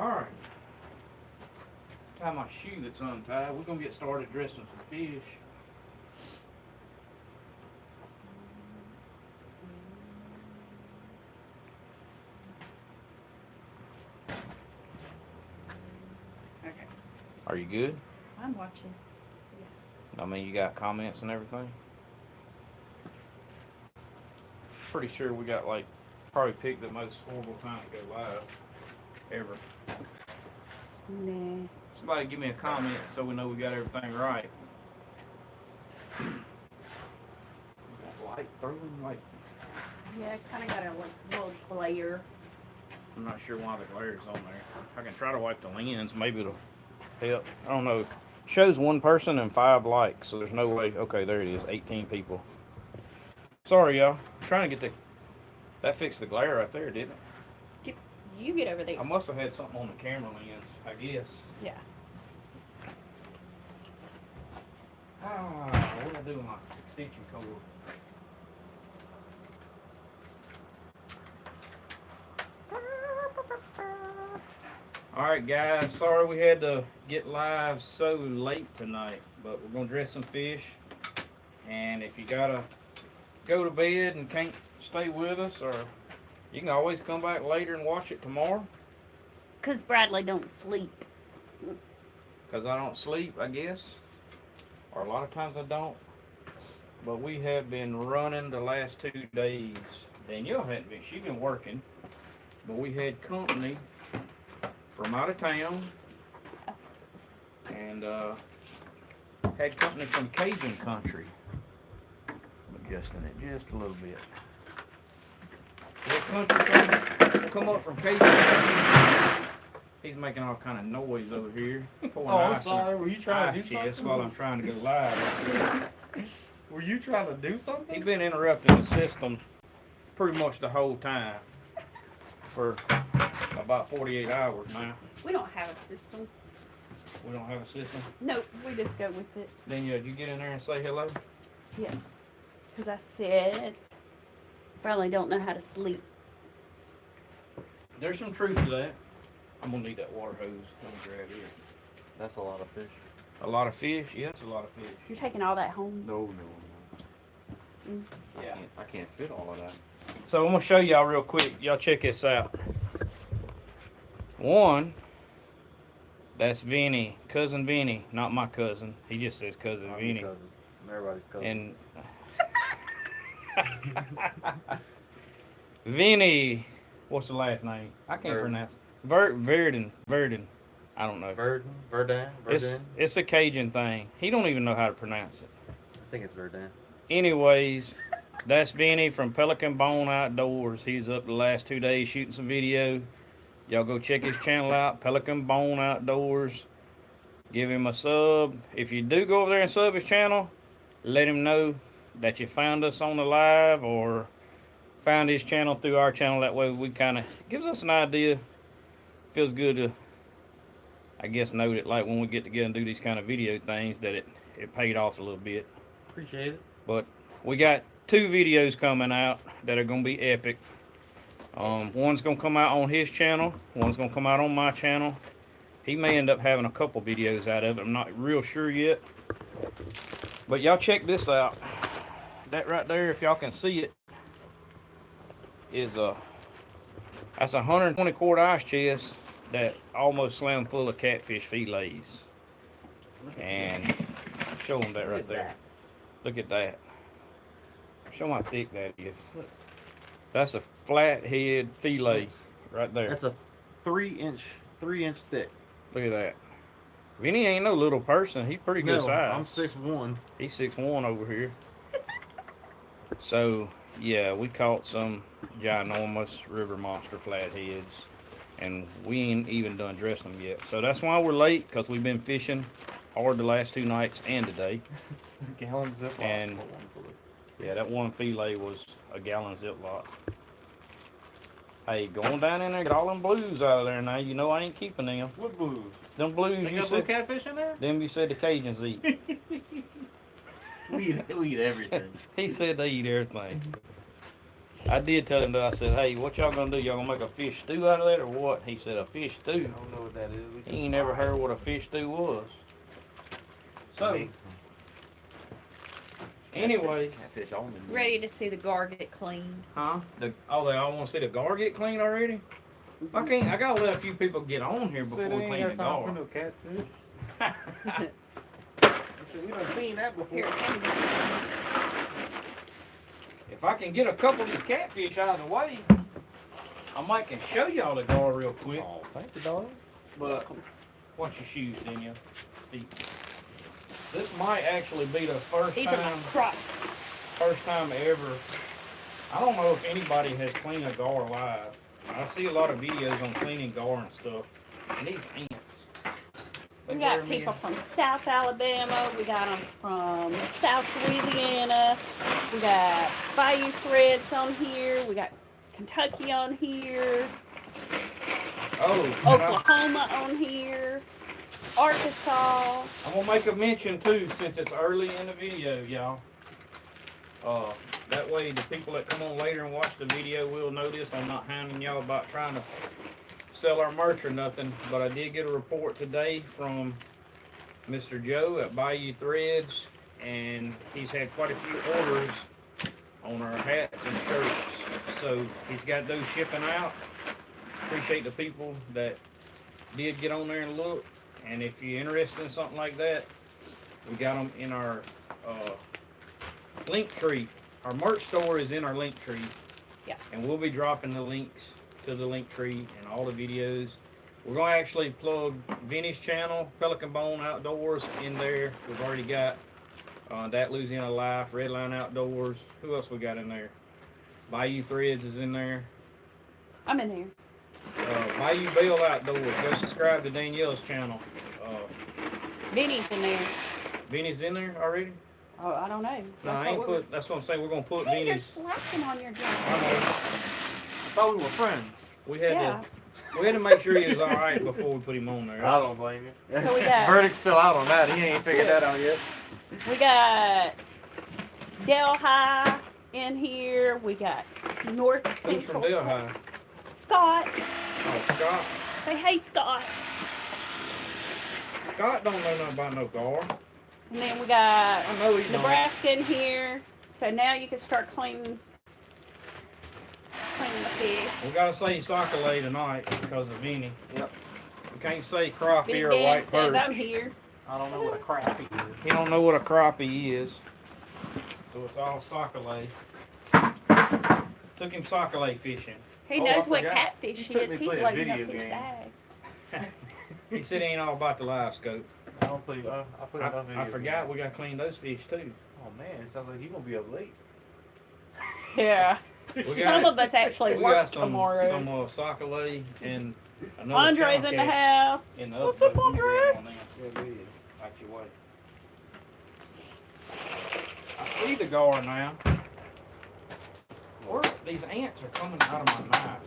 Alright. Tie my shoe that's untied. We're going to get started dressing some fish. Okay. Are you good? I'm watching. I mean, you got comments and everything? Pretty sure we got like, probably picked the most horrible time to go live ever. Nah. Somebody give me a comment so we know we got everything right. That light throwing like, Yeah, kind of got a little glare. I'm not sure why the glare's on there. I can try to wipe the lens, maybe it'll help. I don't know. Shows 1 person and 5 likes, so there's no way. Okay, there it is, 18 people. Sorry, y'all. I'm trying to get that fixed the glare right there, didn't it? You get over there. I must have had something on the camera lens, I guess. Yeah. What do I do with my extension cord? Alright guys, sorry we had to get live so late tonight, but we're going to dress some fish. And if you gotta go to bed and can't stay with us, or you can always come back later and watch it tomorrow. Because Bradley don't sleep. Because I don't sleep, I guess. Or a lot of times I don't. But we have been running the last 2 days. Danielle hadn't been. She's been working. But we had company from out of town. And had company from Cajun country. I'm adjusting it just a little bit. That country come up from Cajun country. He's making all kind of noise over here. Oh, I'm sorry. Were you trying to do something? While I'm trying to go live. Were you trying to do something? He's been interrupting the system pretty much the whole time for about 48 hours now. We don't have a system. We don't have a system. Nope, we just go with it. Danielle, did you get in there and say hello? Yes. Because I said, Bradley don't know how to sleep. There's some truth to that. I'm gonna need that water hose. Let me grab it. That's a lot of fish. A lot of fish? Yeah, that's a lot of fish. You're taking all that home? No. Mm. Yeah. I can't fit all of that. So I'm gonna show y'all real quick. Y'all check this out. One, that's Vinnie, cousin Vinnie, not my cousin. He just says cousin Vinnie. Cousin. Everybody's cousin. And Vinnie, what's the last name? I can't pronounce it. Verdun. I don't know. Verdun. It's a Cajun thing. He don't even know how to pronounce it. I think it's Verdun. Anyways, that's Vinnie from Pelican Bone Outdoors. He's up the last 2 days shooting some video. Y'all go check his channel out, Pelican Bone Outdoors. Give him a sub. If you do go over there and sub his channel, let him know that you found us on the live or found his channel through our channel. That way we kind of gives us an idea. Feels good to, I guess, note it like when we get together and do these kind of video things that it paid off a little bit. Appreciate it. But we got 2 videos coming out that are going to be epic. One's going to come out on his channel. One's going to come out on my channel. He may end up having a couple videos out of it. I'm not real sure yet. But y'all check this out. That right there, if y'all can see it, is that's a 120 quart ice chest that almost slammed full of catfish fillets. And show them that right there. Look at that. Show them how thick that is. That's a flathead fillet right there. That's a 3 inch thick. Look at that. Vinnie ain't no little person. He's pretty good size. I'm 6'1". He's 6'1" over here. So yeah, we caught some ginormous river monster flatheads, and we ain't even done dressing them yet. So that's why we're late, because we've been fishing hard the last 2 nights and today. Gallon Ziploc. And yeah, that one fillet was a gallon Ziploc. Hey, going down in there, get all them blues out of there now. You know I ain't keeping them. What blues? Them blues They you got blue said. catfish in there? Them you said the Cajuns eat. We eat everything. He said they eat everything. I did tell him that. I said, hey, what y'all gonna do? Y'all gonna make a fish stew out of that or what? He said, a fish I stew. don't know what that is. We He just ain't never fry it. heard what a fish stew was. So, Make some anyway, catfish almond. Ready to see the gar get cleaned. huh? They all want to see the gar get clean already? I can't. I gotta let a few people get on here before we clean the got time for gar. no catfish. I said, we done seen that before. Here, hand me. If I can get a couple of these catfish out of the way, I might can show y'all the gar real quick. Oh, thank you, darling. But watch your shoes, Danielle. Feet. This might actually be the These are my crocs. first time ever. I don't know if anybody has cleaned a gar live. I see a lot of videos on cleaning gar and stuff. And these ants. They We got wear me people out. from South Alabama. We got them from South Louisiana. We got Bayou Threads on here. We got Kentucky on here. Oh, and Oklahoma on here. Arkansas. I'm gonna make a mention too, since it's early in the video, y'all. That way the people that come on later and watch the video will notice I'm not hounding y'all about trying to sell our merch or nothing. But I did get a report today from Mr. Joe at Bayou Threads, and he's had quite a few orders on our hats and shirts. So he's got those shipping out. Appreciate the people that did get on there and look. And if you're interested in something like that, we got them in our link tree. Our merch store is in our link tree. Yeah. And we'll be dropping the links to the link tree and all the videos. We're going to actually plug Vinnie's channel, Pelican Bone Outdoors, in there. We've already got That Louisiana Life, Redline Outdoors. Who else we got in there? Bayou Threads is in there. I'm in there. Bayou Bell Outdoors. Go subscribe to Danielle's channel. Vinnie's in there. Vinnie's in there already? Oh, I don't know. No, I ain't put. That's what I'm saying. We're gonna put Hey, you're Vinnie's. slacking on your I job. know. Thought we were friends. We had Yeah. we had to make sure he was all right before we put him on there. I don't blame you. So we got- Verdict's still out on that. He ain't figured that out yet. We got Delhi in here. We got North Who's from Central. Delhi? Scott. Oh, Scott. Say hey, Scott. Scott don't know nothing about no gar. And then we got I know he don't. Nebraska in here. So now you can start cleaning the fish. We gotta say sacalay tonight because of Vinnie. Yep. We can't say crappie Big or Dan white says I'm perch. here. I don't know what a crappie is. He don't know what a crappie is. So it's all sacalay. Took him sacalay fishing. He Oh, I knows what forgot. catfish He took is. me He's play a loading up video his game. bag. He said he ain't all about the live scope. I don't play. I put enough I videos. forgot we gotta clean those fish too. Oh man, it sounds like he's gonna be up late. Yeah. We Some of us actually we work got some tomorrow. sacalay and another Andre's channel in the cat house. in the What's other up, boat. You Andre? grab on them. Yeah, dude. Out your way. I see the gar now. Where these ants are coming out of my knife.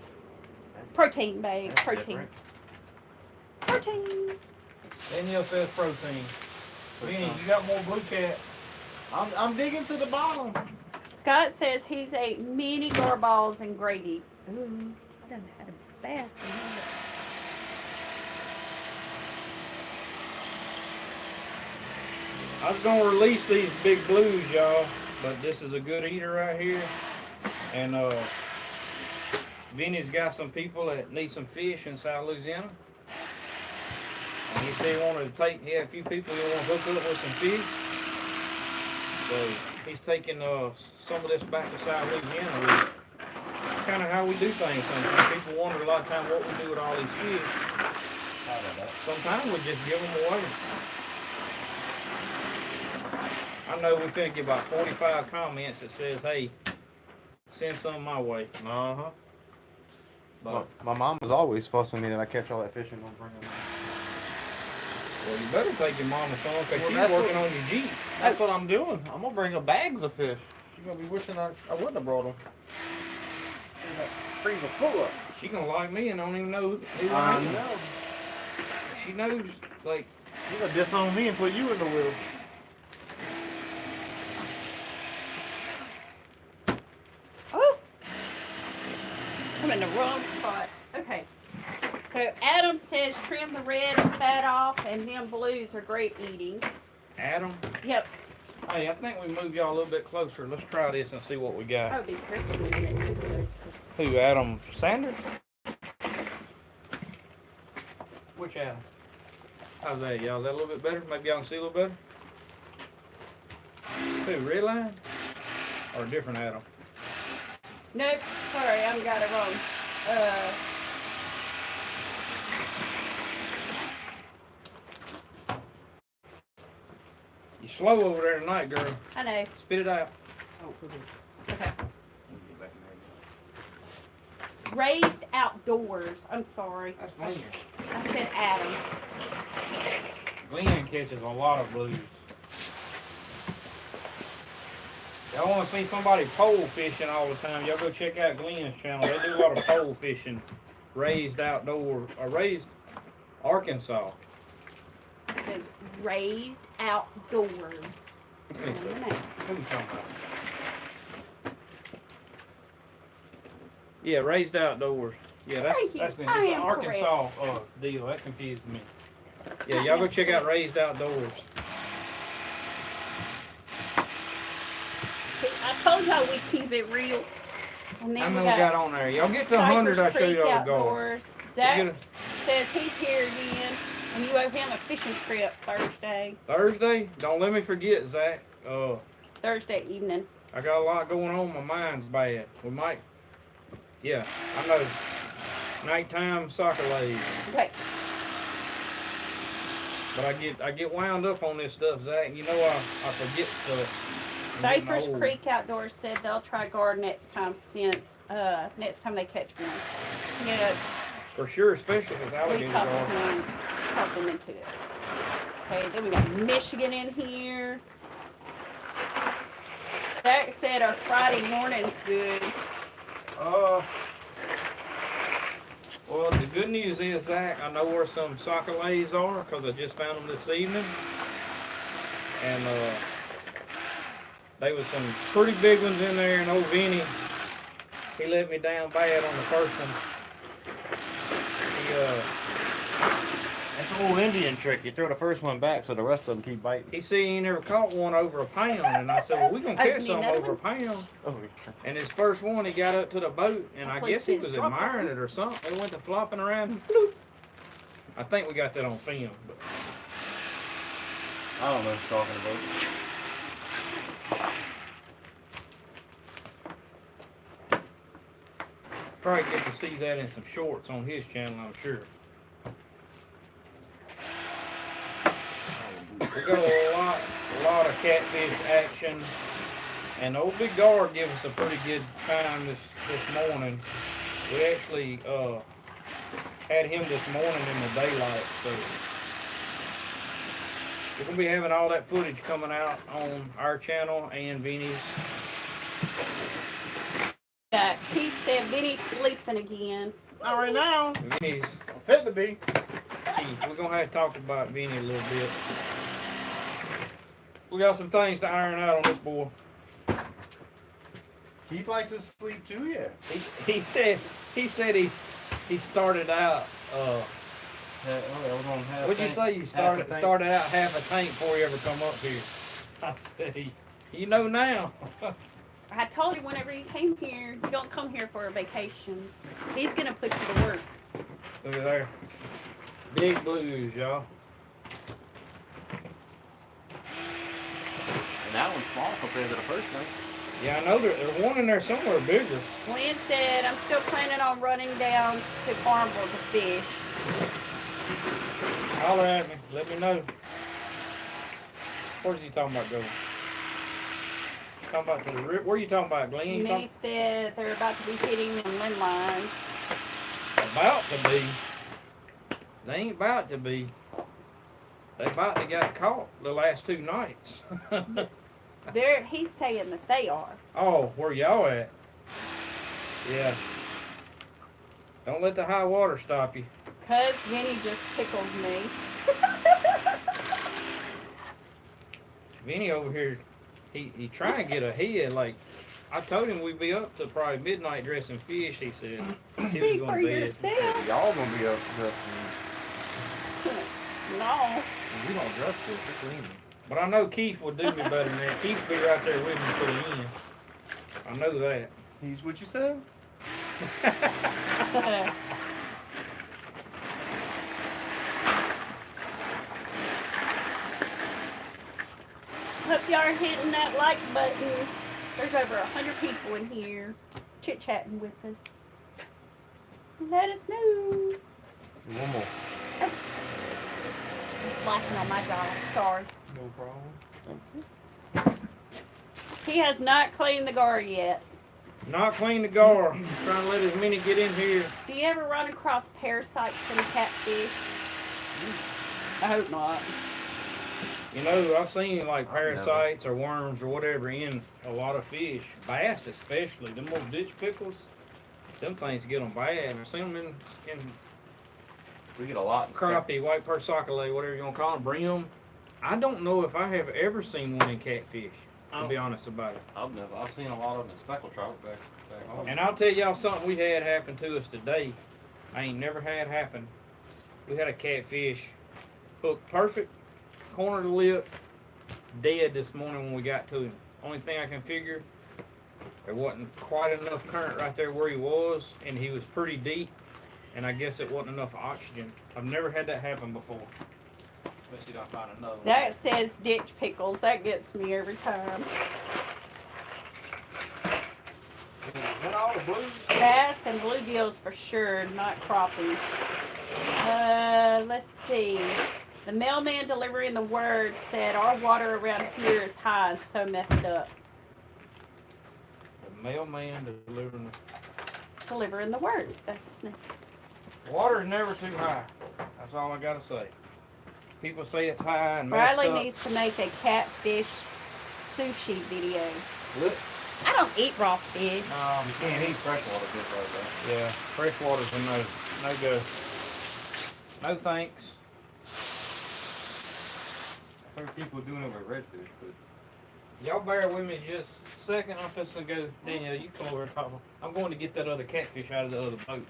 Protein, babe. That's Protein. different. Protein. Danielle says protein. Vinnie, you got more blue cat. I'm digging to the bottom. Scott says he's ate many garballs and gravy. Ooh, I done had a bath. I was gonna release these big blues, y'all, but this is a good eater right here. And Vinnie's got some people that need some fish in South Louisiana. And he said he wanted to he had a few people he want to hook up with some fish. So he's taking some of this back to South Louisiana. Kind of how we do things sometimes. People wonder a lot of times what we do with all these fish. Sometimes we just give them away. I know we finna get about 45 comments that says, hey, send some my way. Uh-huh. But, My mom was always fussing me that I catch all that fish and don't bring them. well, you better take your mama some because Well, she's that's working what- on your Jeep. That's what I'm doing. I'm gonna bring her bags of fish. She's gonna be wishing I wouldn't have brought them. Freezer full up. She gonna like me and don't even know who I I am. know. She knows, like, You gonna disown me and put you in the wheel. Oh, I'm in the wrong spot. Okay. So Adam says trim the red and fat off, and them blues are great eating. Adam? Yep. Hey, I think we moved y'all a little bit closer. Let's try this and see what we got. That would be perfect. Who, Adam Sanders? Which Adam? How's that, y'all? Is that a little bit better? Maybe y'all can see a little better? Who, Redline? Or a different Adam? Nope. Sorry, I got it wrong. You slow over there tonight, girl. I know. Spit it out. Okay. Raised outdoors. I'm sorry. That's Glenn. I said Adam. Glenn catches a lot of blues. Y'all want to see somebody pole fishing all the time, y'all go check out Glenn's channel. They do a lot of pole fishing. Raised outdoor, or raised Arkansas. It says raised outdoors. Who you talking about? Yeah, raised outdoors. Yeah, that's been I it's an am Arkansas deal. That confused me. Yeah, y'all go check out Raised Outdoors. I told y'all we keep it real. And How then many we got on there? Y'all get to 100, I'll show y'all the goal. Zach says he's here again, and you owe him a fishing trip Thursday. Thursday? Don't let me forget, Zach. Thursday evening. I got a lot going on. My mind's bad. We might. Yeah, I know. Nighttime soccer league. Okay. But I get wound up on this stuff, Zach. You know I forget stuff. Cypress Creek Outdoors said they'll try guard next time since next time they catch one. Yeah, it's For sure, especially if it's we alligator gar. talked them into it. Okay, then we got Michigan in here. Zach said our Friday morning's good. Well, the good news is, Zach, I know where some soccer lays are because I just found them this evening. And there was some pretty big ones in there, and old Vinnie, he let me down bad on the first one. That's an old Indian trick. You throw the first one back so the rest of them keep biting. He said he never caught one over a pound, and I said, well, we gonna catch some over a pound. Oh, And his first one, he got up to the boat, and I guess he was admiring it or something. It went to flopping around, and bloop. I think we got that on film. But I don't know what you're talking about. probably get to see that in some shorts on his channel, I'm sure. We got a lot of catfish action, and old Big Gar gave us a pretty good time this morning. We actually had him this morning in the daylight, so we're gonna be having all that footage coming out on our channel and Vinnie's. Keith said Vinnie's sleeping again. Not right now. Vinnie's, Fit to be. we're gonna have to talk about Vinnie a little bit. We got some things to iron out on this boy. He likes his sleep too, yeah. He said he started out. What'd you say? You started out half a tank before you ever come up here. I said, you know now. I told you whenever you came here, you don't come here for a vacation. He's gonna put you to work. Look at there, big blues, y'all. And that one's small compared to the first one. Yeah, I know there's one in there somewhere bigger. Glenn said, I'm still planning on running down to Farmville to fish. Holler at me. Let me know. Where's he talking about going? Talking about to the rip. Where are you talking about, Glenn? And then he said they're about to be hitting them limb lines. About to be. They ain't about to be. They about to got caught the last 2 nights. He's saying that they are. Oh, where y'all at? Yeah. Don't let the high water stop you. Cuz Vinnie just tickles me. Vinnie over here, he trying to get a head like I told him we'd be up to probably midnight dressing fish, he said. He was Speak going for to bed. yourself. Y'all gonna be up dressing. No. We don't dress fish, we're cleaning. But I know Keith would do me better than that. Keith will be right there with me to the end. I know that. He's what you said? Hope y'all are hitting that like button. There's over 100 people in here chit-chatting with us. Let us know. One more. I'm slacking on my job. Sorry. No problem. He has not cleaned the gar yet. Not clean the gar. Trying to let as many get in here. Do you ever run across parasites in a catfish? I hope not. You know, I've seen like parasites or worms or whatever in a lot of fish. Bass especially. Them little ditch pickles. Them things get them bad. I've seen them in We get a lot. crappie, white persicale, whatever you want to call them, brim. I don't know if I have ever seen one in catfish, to be honest about it. I've seen a lot of them in speckled trout back home. And I'll tell y'all something we had happen to us today. I ain't never had happen. We had a catfish hooked perfect, corner of the lip, dead this morning when we got to him. Only thing I can figure, there wasn't quite enough current right there where he was, and he was pretty deep, and I guess it wasn't enough oxygen. I've never had that happen before. Let's see if I find another one. That says ditch pickles. That gets me every time. Is that all the blues? Bass and bluegills for sure, not crappies. Let's see. The mailman delivering the word said our water around here is high and so messed up. The mailman delivering Delivering the word. That's his name. water is never too high. That's all I gotta say. People say it's high and messed Bradley up. needs to make a catfish sushi video. Look. I don't eat raw fish. You can't eat freshwater fish like that. Yeah, fresh water's a no go. No thanks. I heard people doing it with redfish, but Y'all bear with me just a second. I'm just gonna go. Danielle, you come over and talk. I'm going to get that other catfish out of the other boat.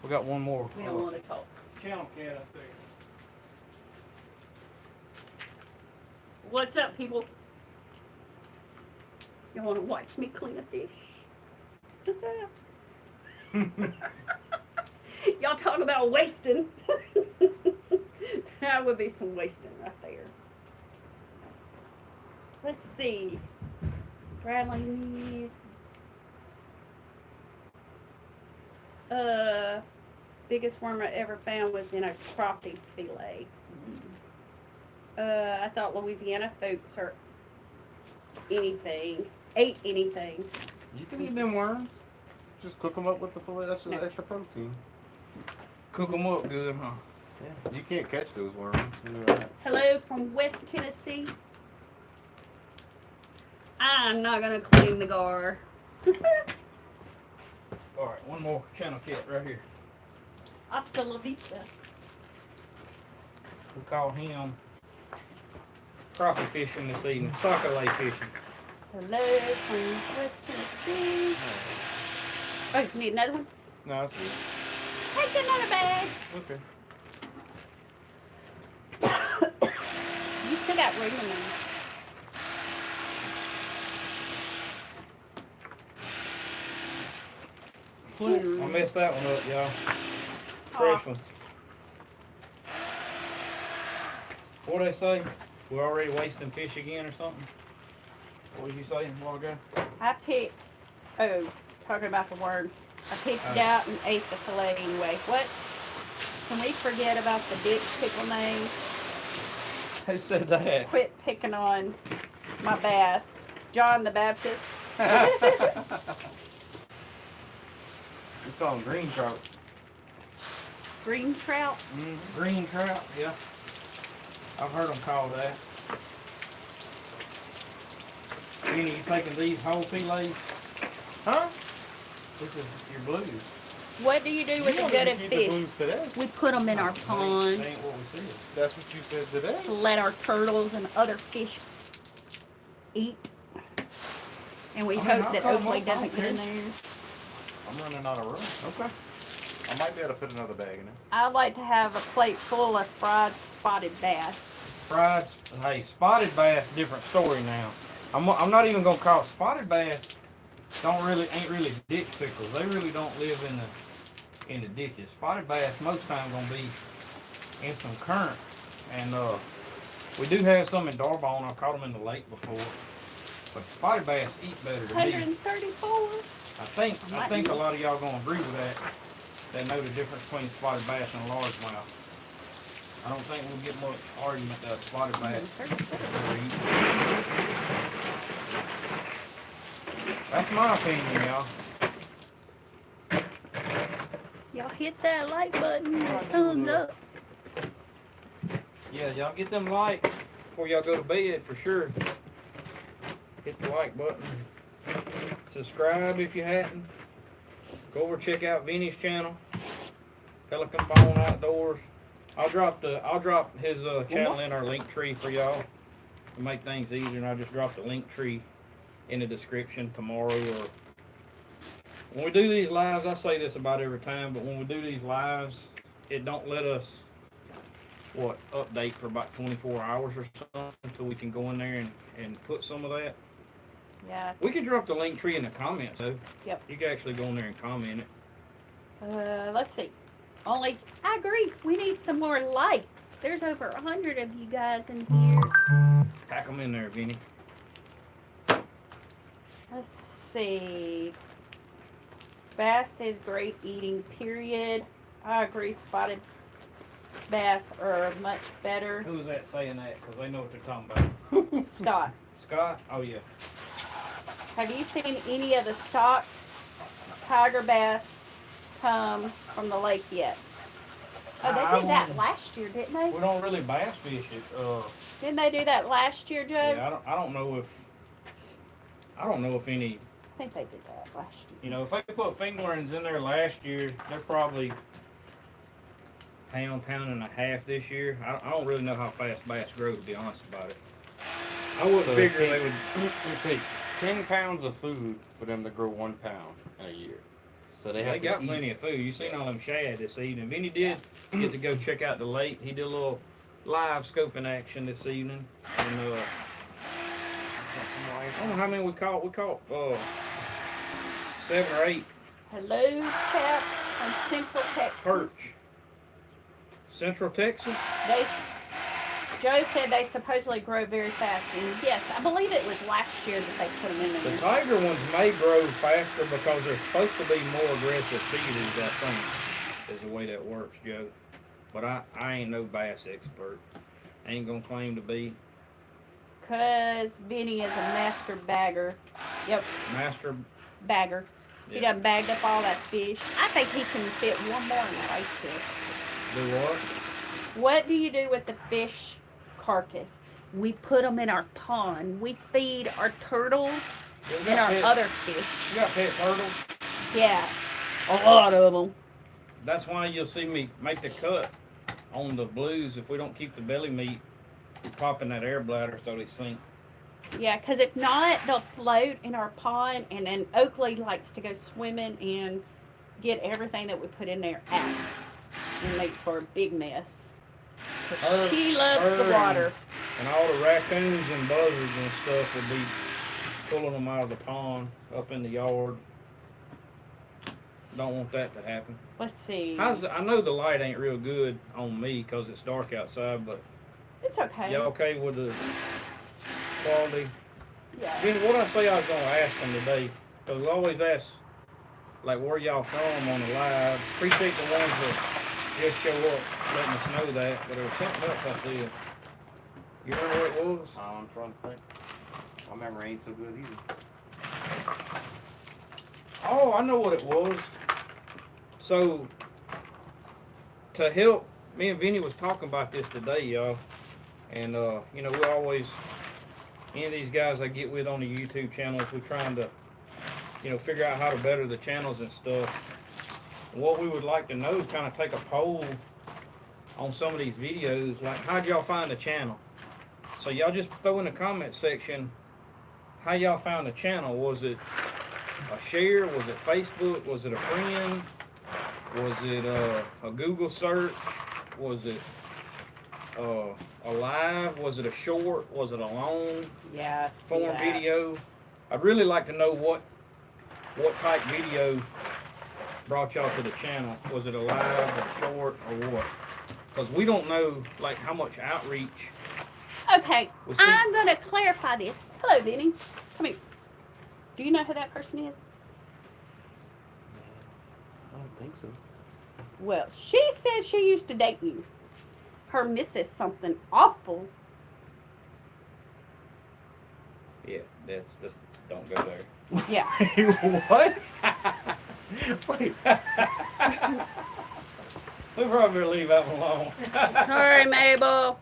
We got one more. We don't want to talk. Channel cat up there. What's up, people? You want to watch me clean a fish? Y'all talk about wasting. That would be some wasting right there. Let's see. Bradley needs. Biggest worm I ever found was in a crappie fillet. I thought Louisiana folks are ate anything. you can eat them worms. Just cook them up with the fillet. That's just extra protein. Cook them up good, huh? Yeah. You can't catch those worms. You know that. Hello from West Tennessee. I'm not gonna clean the gar. All right, one more channel cat right here. Hasta la vista. We call him crappie fishing this evening. Sockeye fishing. Hello from West Tennessee. Oh, you need another one? No, that's good. Take another bag. Okay. You still got room in there. I messed that one up, y'all. Fresh one. What they say? We're already wasting fish again or something? What was you saying a while ago? I picked, talking about the worms. I picked it out and ate the fillet anyway. What? Can we forget about the ditch pickle name? Who said that? Quit picking on my bass. John the Baptist. We call them green trout. Green trout. Green trout, yeah. I've heard them called that. Vinnie, you taking these whole fillets? Huh? This is your blues. What do you do with the gutted The fish? blues today. We put them in our That pond ain't what we said. That's what you said today. to let our turtles and other fish eat. And we I mean, hope I'll that cut 'em Oakley up, I doesn't don't get in care. there. I'm running out of room. Okay. I might be able to fit another bag in it. I'd like to have a plate full of fried spotted bass. Fried, hey, spotted bass, different story now. I'm not even gonna call it spotted bass. Ain't really ditch pickles. They really don't live in the ditches. Spotted bass most times gonna be in some current, and we do have some in Darbone. I caught them in the lake before, but spotted bass eat better to me. 134. I think a lot of y'all gonna agree with that. They know the difference between spotted bass and largemouth. I don't think we'll get much argument that spotted bass. That's my opinion, y'all. Y'all hit that like button and thumbs up. Yeah, y'all get them likes before y'all go to bed for sure. Hit the like button. Subscribe if you hadn't. Go over check out Vinnie's channel. Pelican Bone Outdoors. I'll drop his channel in our link tree for y'all to make things easier, and I'll just drop the link tree in the description tomorrow. Or when we do these lives, I say this about every time, but when we do these lives, it don't let us update for about 24 hours or something until we can go in there and put some of that. Yeah. We can drop the link tree in the comments though. Yep. You can actually go in there and comment it. Let's see. I agree. We need some more likes. There's over 100 of you guys in here. Pack them in there, Vinnie. Let's see. Bass is great eating, period. I agree. Spotted bass are much better. Who was that saying that? Because they know what they're talking about. Scott, Scott? Oh, yeah. have you seen any of the stock tiger bass come from the lake yet? Oh, they did that last year, didn't they? We don't really bass fish it. Didn't they do that last year, Joe? Yeah, I don't know if any, I think they did that last year. you know, if they put fingerlings in there last year, they're probably pound and a half this year. I don't really know how fast bass grow, to be honest about it. I wouldn't figure they would. It takes 10 pounds of food for them to grow 1 pound in a year. So they have They to got eat. plenty of food. You seen all them shad this evening. Vinnie did get to go check out the lake. He did a little live scoping action this evening. And I don't know how many we caught. We caught 7 or 8 Hello, Cap from Central Texas. perch. Central Texas? Joe said they supposedly grow very fast, and yes, I believe it was last year that they put them in The there. tiger ones may grow faster because they're supposed to be more aggressive feeders, I think, is the way that works, Joe. But I ain't no bass expert. I ain't gonna claim to be. Cause Vinnie is a master bagger. Yep, Master. bagger. He Yeah. done bagged up all that fish. I think he can fit one more in that ice chest. Do what? What do you do with the fish carcass? We put them in our pond. We feed our turtles and our other fish. You got pet turtles? Yeah, a lot of them. That's why you'll see me make the cut on the blues. If we don't keep the belly meat, we pop in that air bladder so they sink. Yeah, because if not, they'll float in our pond, and then Oakley likes to go swimming and get everything that we put in there out. And makes for a big mess. She loves the water. And all the raccoons and buzzards and stuff will be pulling them out of the pond up in the yard. Don't want that to happen. Let's see. I know the light ain't real good on me because it's dark outside, but It's okay. y'all okay with the quality? Yeah. Vinnie, what I say I was gonna ask them today, because we always ask, like, where y'all from on the live. Appreciate the ones that just show up, letting us know that. But there was something else I said. You remember what it was? I'm trying to think. My memory ain't so good either. Oh, I know what it was. So, to help, me and Vinnie was talking about this today, y'all. And, you know, we always, any of these guys I get with on the YouTube channels, we're trying to, you know, figure out how to better the channels and stuff. What we would like to know is kind of take a poll on some of these videos, like how'd y'all find the channel? So y'all just throw in the comment section how y'all found the channel? Was it a share? Was it Facebook? Was it a friend? Was it a Google search? Was it a live? Was it a short? Was it a long form video? I'd really like to know what type video brought y'all to the channel. Was it a live, a short, or what? Because we don't know like how much outreach. Okay, I'm going to clarify this. Hello, Vinnie. Come here. Do you know who that person is? I don't think so. Well, she said she used to date you. Her missus something awful. Yeah, that's don't go there. Yeah. What? Wait. We probably better leave that one alone. Sorry, Mabel.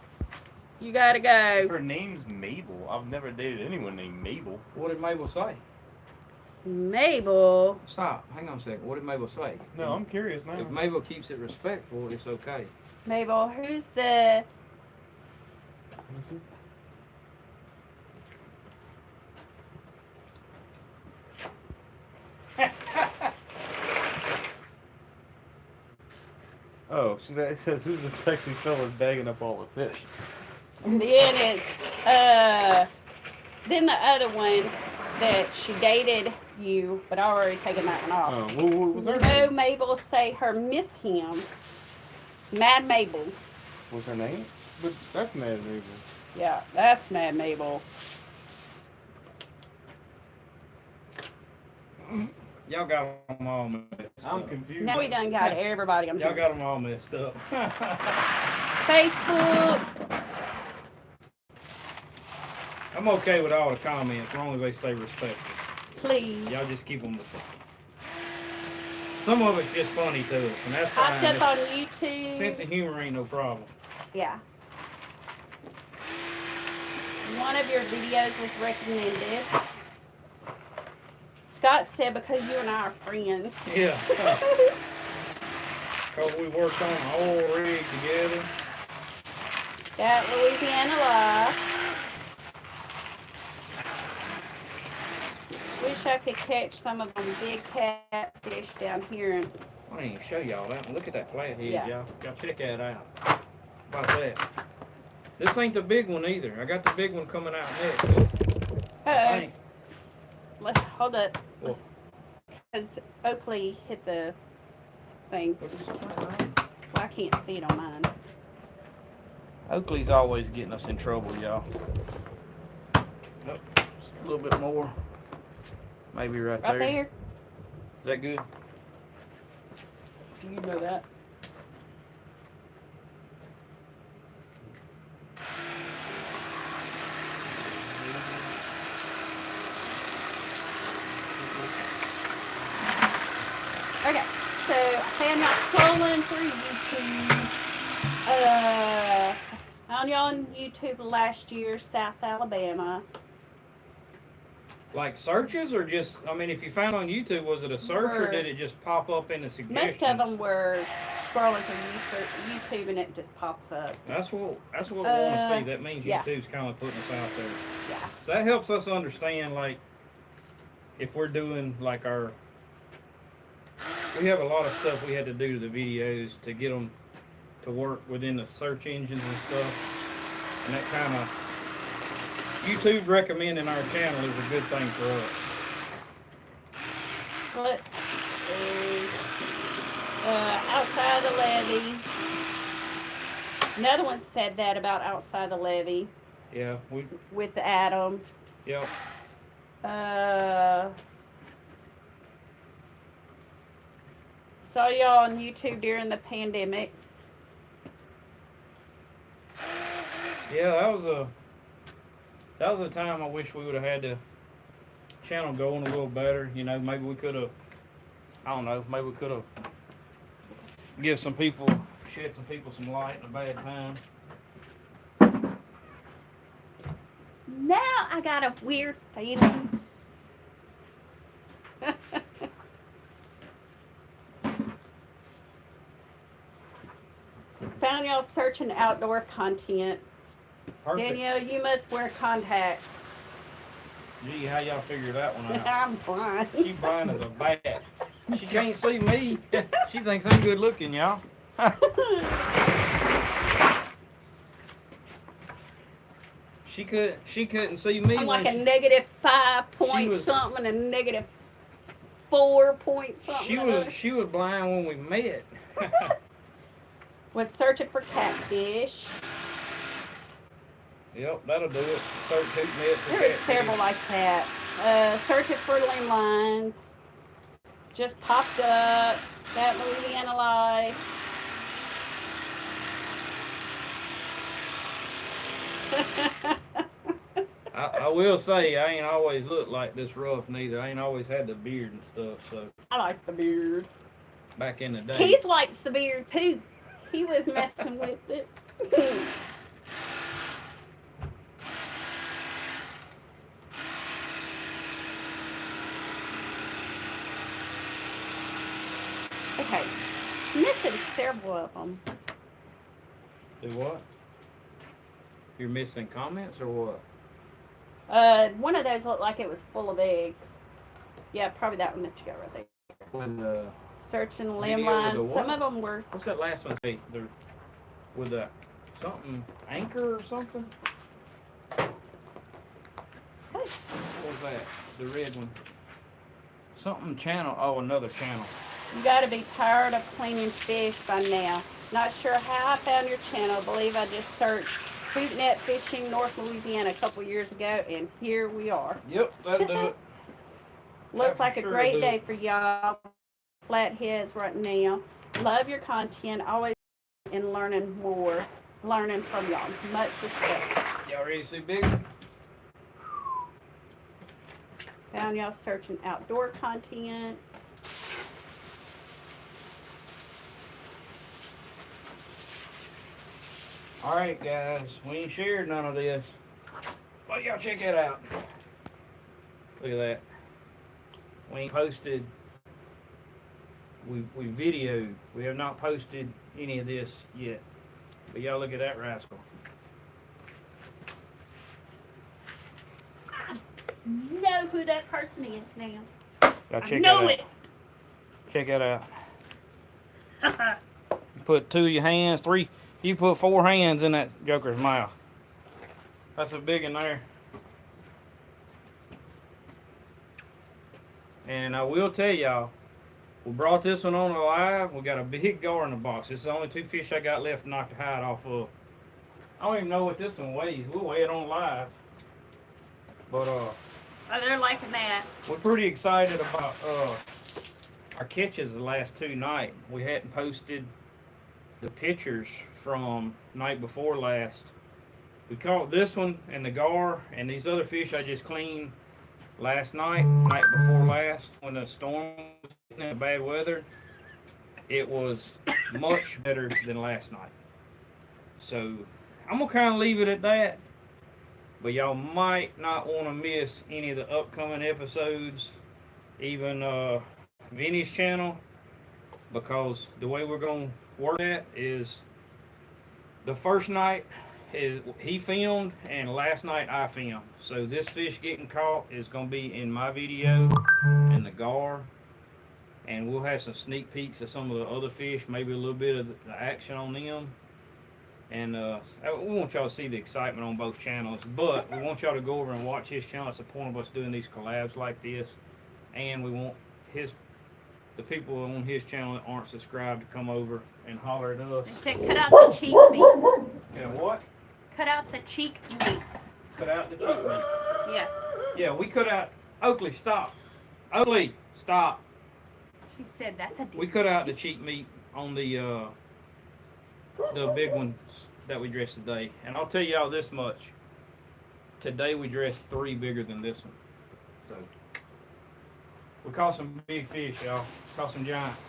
You gotta go. Her name's Mabel. I've never dated anyone named Mabel. What did Mabel say? Mabel. Stop. Hang on a second. What did Mabel say? No, I'm curious now. If Mabel keeps it respectful, it's okay. Mabel, who's the... Oh, it says, who's the sexy fella bagging up all the fish? Then it's, then the other one that she dated you, but I already taken that one off. Oh, what was her No, name? Mabel say her miss him. Mad Mabel. What's her name? But that's Mad Mabel. Yeah, that's Mad Mabel. Y'all got them all messed I'm up. confused. Now we done got everybody on Y'all here. got them all messed up. Facebook. I'm okay with all the comments as long as they stay respectful. Please. Y'all just keep them. Some of it's just funny to us, and that's Popped fine. up on YouTube. Sense of humor ain't no problem. Yeah. One of your videos was recommended. Scott said because you and I are friends. Yeah. Because we worked on the whole rig together. Got Louisiana Live. Wish I could catch some of them big catfish down here. And I didn't even show y'all that one. Look at that flathead, Yeah. y'all. Y'all check that out. How about that? This ain't the big one either. I got the big one coming out next. I think. let's hold up. Well, Because Oakley hit the thing. Well, I can't see it on mine. Oakley's always getting us in trouble, y'all. Nope. Just a little bit more. Maybe right there. Right there. Is that good? You know that. Okay, so I'm not scrolling through YouTube. Found y'all on YouTube last year, South Alabama. Like searches or just, I mean, if you found on YouTube, was it a search or did it just pop up in the suggestions? Most of them were scrolling through YouTube and it just pops up. That's what we want to see. That means yeah. YouTube's kind of putting us out there. Yeah. So that helps us understand, like, if we're doing, like, we have a lot of stuff we had to do to the videos to get them to work within the search engines and stuff. And that kind of, YouTube recommending our channel is a good thing for us. Let's see. Outside the levee. Another one said that about outside the levee Yeah, with Adam. yep. Saw y'all on YouTube during the pandemic. Yeah, that was a time I wish we would have had the channel going a little better. You know, maybe we could have, I don't know, maybe we could have shed some people some light in a bad time. Now I got a weird feeling. Found y'all searching outdoor content. Perfect. Danielle, you must wear contacts. Gee, how y'all figure that one out? I'm blind. She blind as a bat. She can't see me. She thinks I'm good looking, y'all. She couldn't see me. I'm like when a negative 5 She point was- something and a negative 4 point something. she was blind when we met. Was searching for catfish. Yep, that'll do it. 13 minutes. There is several like that. Searching for limb lines. Just popped up. That Louisiana Life. I will say I ain't always looked like this rough neither. I ain't always had the beard and stuff. So I like the beard. back in the day. Keith likes the beard too. He was messing with it. Okay, missing several of them. Do what? You're missing comments or what? One of those looked like it was full of eggs. Yeah, probably that one that you got right there. With Searching limb Video with lines. the what? Some of them were. what's that last one? Hey, with a something anchor or something. What was that? The red one. Something channel. Oh, another channel. You got to be tired of cleaning fish by now. Not sure how I found your channel. I believe I just searched hoop net fishing North Louisiana a couple years ago, and here we are. Yep, that'll do it. Looks like a Sure great do. day for y'all. Flatheads right now. Love your content. Always and learning more. Learning from y'all. Much respect. Y'all ready to see big? Found y'all searching outdoor content. All right, guys. We ain't shared none of this. But y'all check it out. Look at that. We ain't posted. We videoed. We have not posted any of this yet. But y'all look at that rascal. Know who that person is now. Y'all I check know that out. Check that out. You put 2 of your hands, 3. You put 4 hands in that joker's mouth. That's a big one there. And I will tell y'all, we brought this one on alive. We got a big gar in the box. This is the only 2 fish I got left to knock the hide off of. I don't even know what this one weighs. We'll weigh it on live. But Oh, they're liking that. we're pretty excited about our catches the last 2 nights. We hadn't posted the pictures from night before last. We caught this one and the gar and these other fish I just cleaned last night before last, when the storm was in the bad weather. It was much better than last night. So I'm gonna kind of leave it at that. But y'all might not want to miss any of the upcoming episodes, even Vinnie's channel, because the way we're gonna work that is the first night is he filmed and last night I filmed. So this fish getting caught is gonna be in my video and the gar, and we'll have some sneak peeks of some of the other fish, maybe a little bit of the action on them. And we want y'all to see the excitement on both channels, but we want y'all to go over and watch his channel. It's the point of us doing these collabs like this, and we want the people on his channel that aren't subscribed to come over and holler at us. They said cut out the cheek meat. And what? Cut out the cheek meat. Cut out the cheek meat. Yeah. Yeah, we cut out. Oakley, stop. Oakley, stop. She said that's a We cut out the cheek meat on the big ones that we dressed today. And I'll tell y'all this much. Today we dressed 3 bigger than this one. So we caught some big fish, y'all. Caught some giants.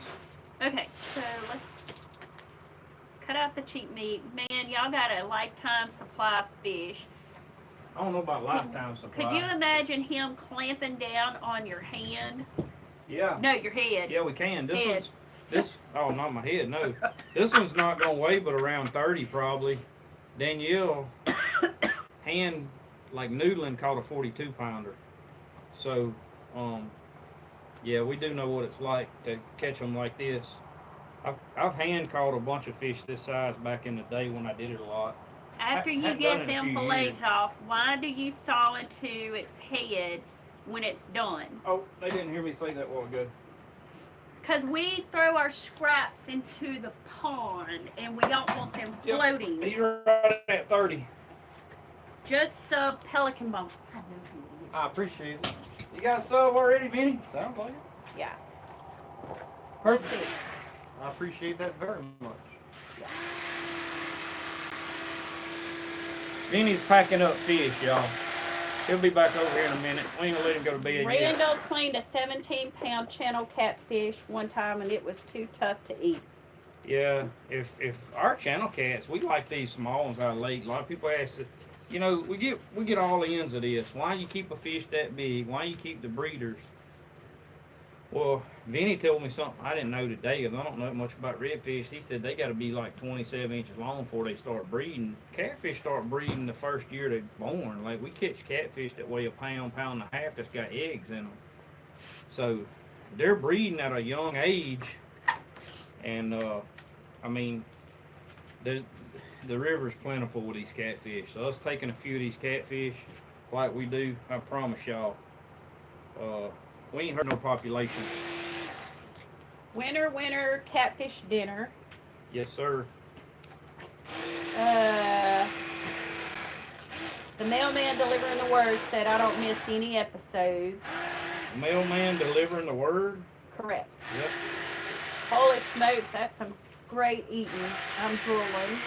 Okay, so let's cut out the cheek meat. Man, y'all got a lifetime supply of fish. I don't know about lifetime supply. Could you imagine him clamping down on your hand? Yeah. No, your head. Yeah, we can. This Head. oh, not my head, no. This one's not gonna weigh but around 30 probably. Danielle hand like Noodling caught a 42 pounder. So, yeah, we do know what it's like to catch them like this. I've hand caught a bunch of fish this size back in the day when I did it a lot. After you Hadn't done it get in a them few fillets years. off, why do you saw into its head when it's done? Oh, they didn't hear me say that while ago. Because we throw our scraps into the pond and we don't want them Yep, floating. he's right at 30. Just a pelican bone. I appreciate it. You got a sub already, Vinnie? Sounds like it. Yeah. Perfect. Let's see. I appreciate that very much. Vinnie's packing up fish, y'all. He'll be back over here in a minute. We ain't gonna let him go to bed yet. Randall cleaned a 17-pound channel catfish one time and it was too tough to eat. Yeah, if our channel cats, we like these small ones out of lake. A lot of people ask us, you know, we get all the ends of this. Why you keep a fish that big? Why you keep the breeders? Well, Vinnie told me something I didn't know today, because I don't know much about redfish. He said they got to be like 27 inches long before they start breeding. Catfish start breeding the first year they're born. Like, we catch catfish that weigh a pound, pound and a half that's got eggs in them. So, they're breeding at a young age. And, I mean, the river's plentiful with these catfish. So, us taking a few of these catfish like we do, I promise y'all, we ain't hurt no population. Winter catfish dinner. Yes, sir. The mailman delivering the word said I don't miss any episodes. Mailman delivering the word? Correct. Yep. Holy smokes, that's some great eating. I'm drooling.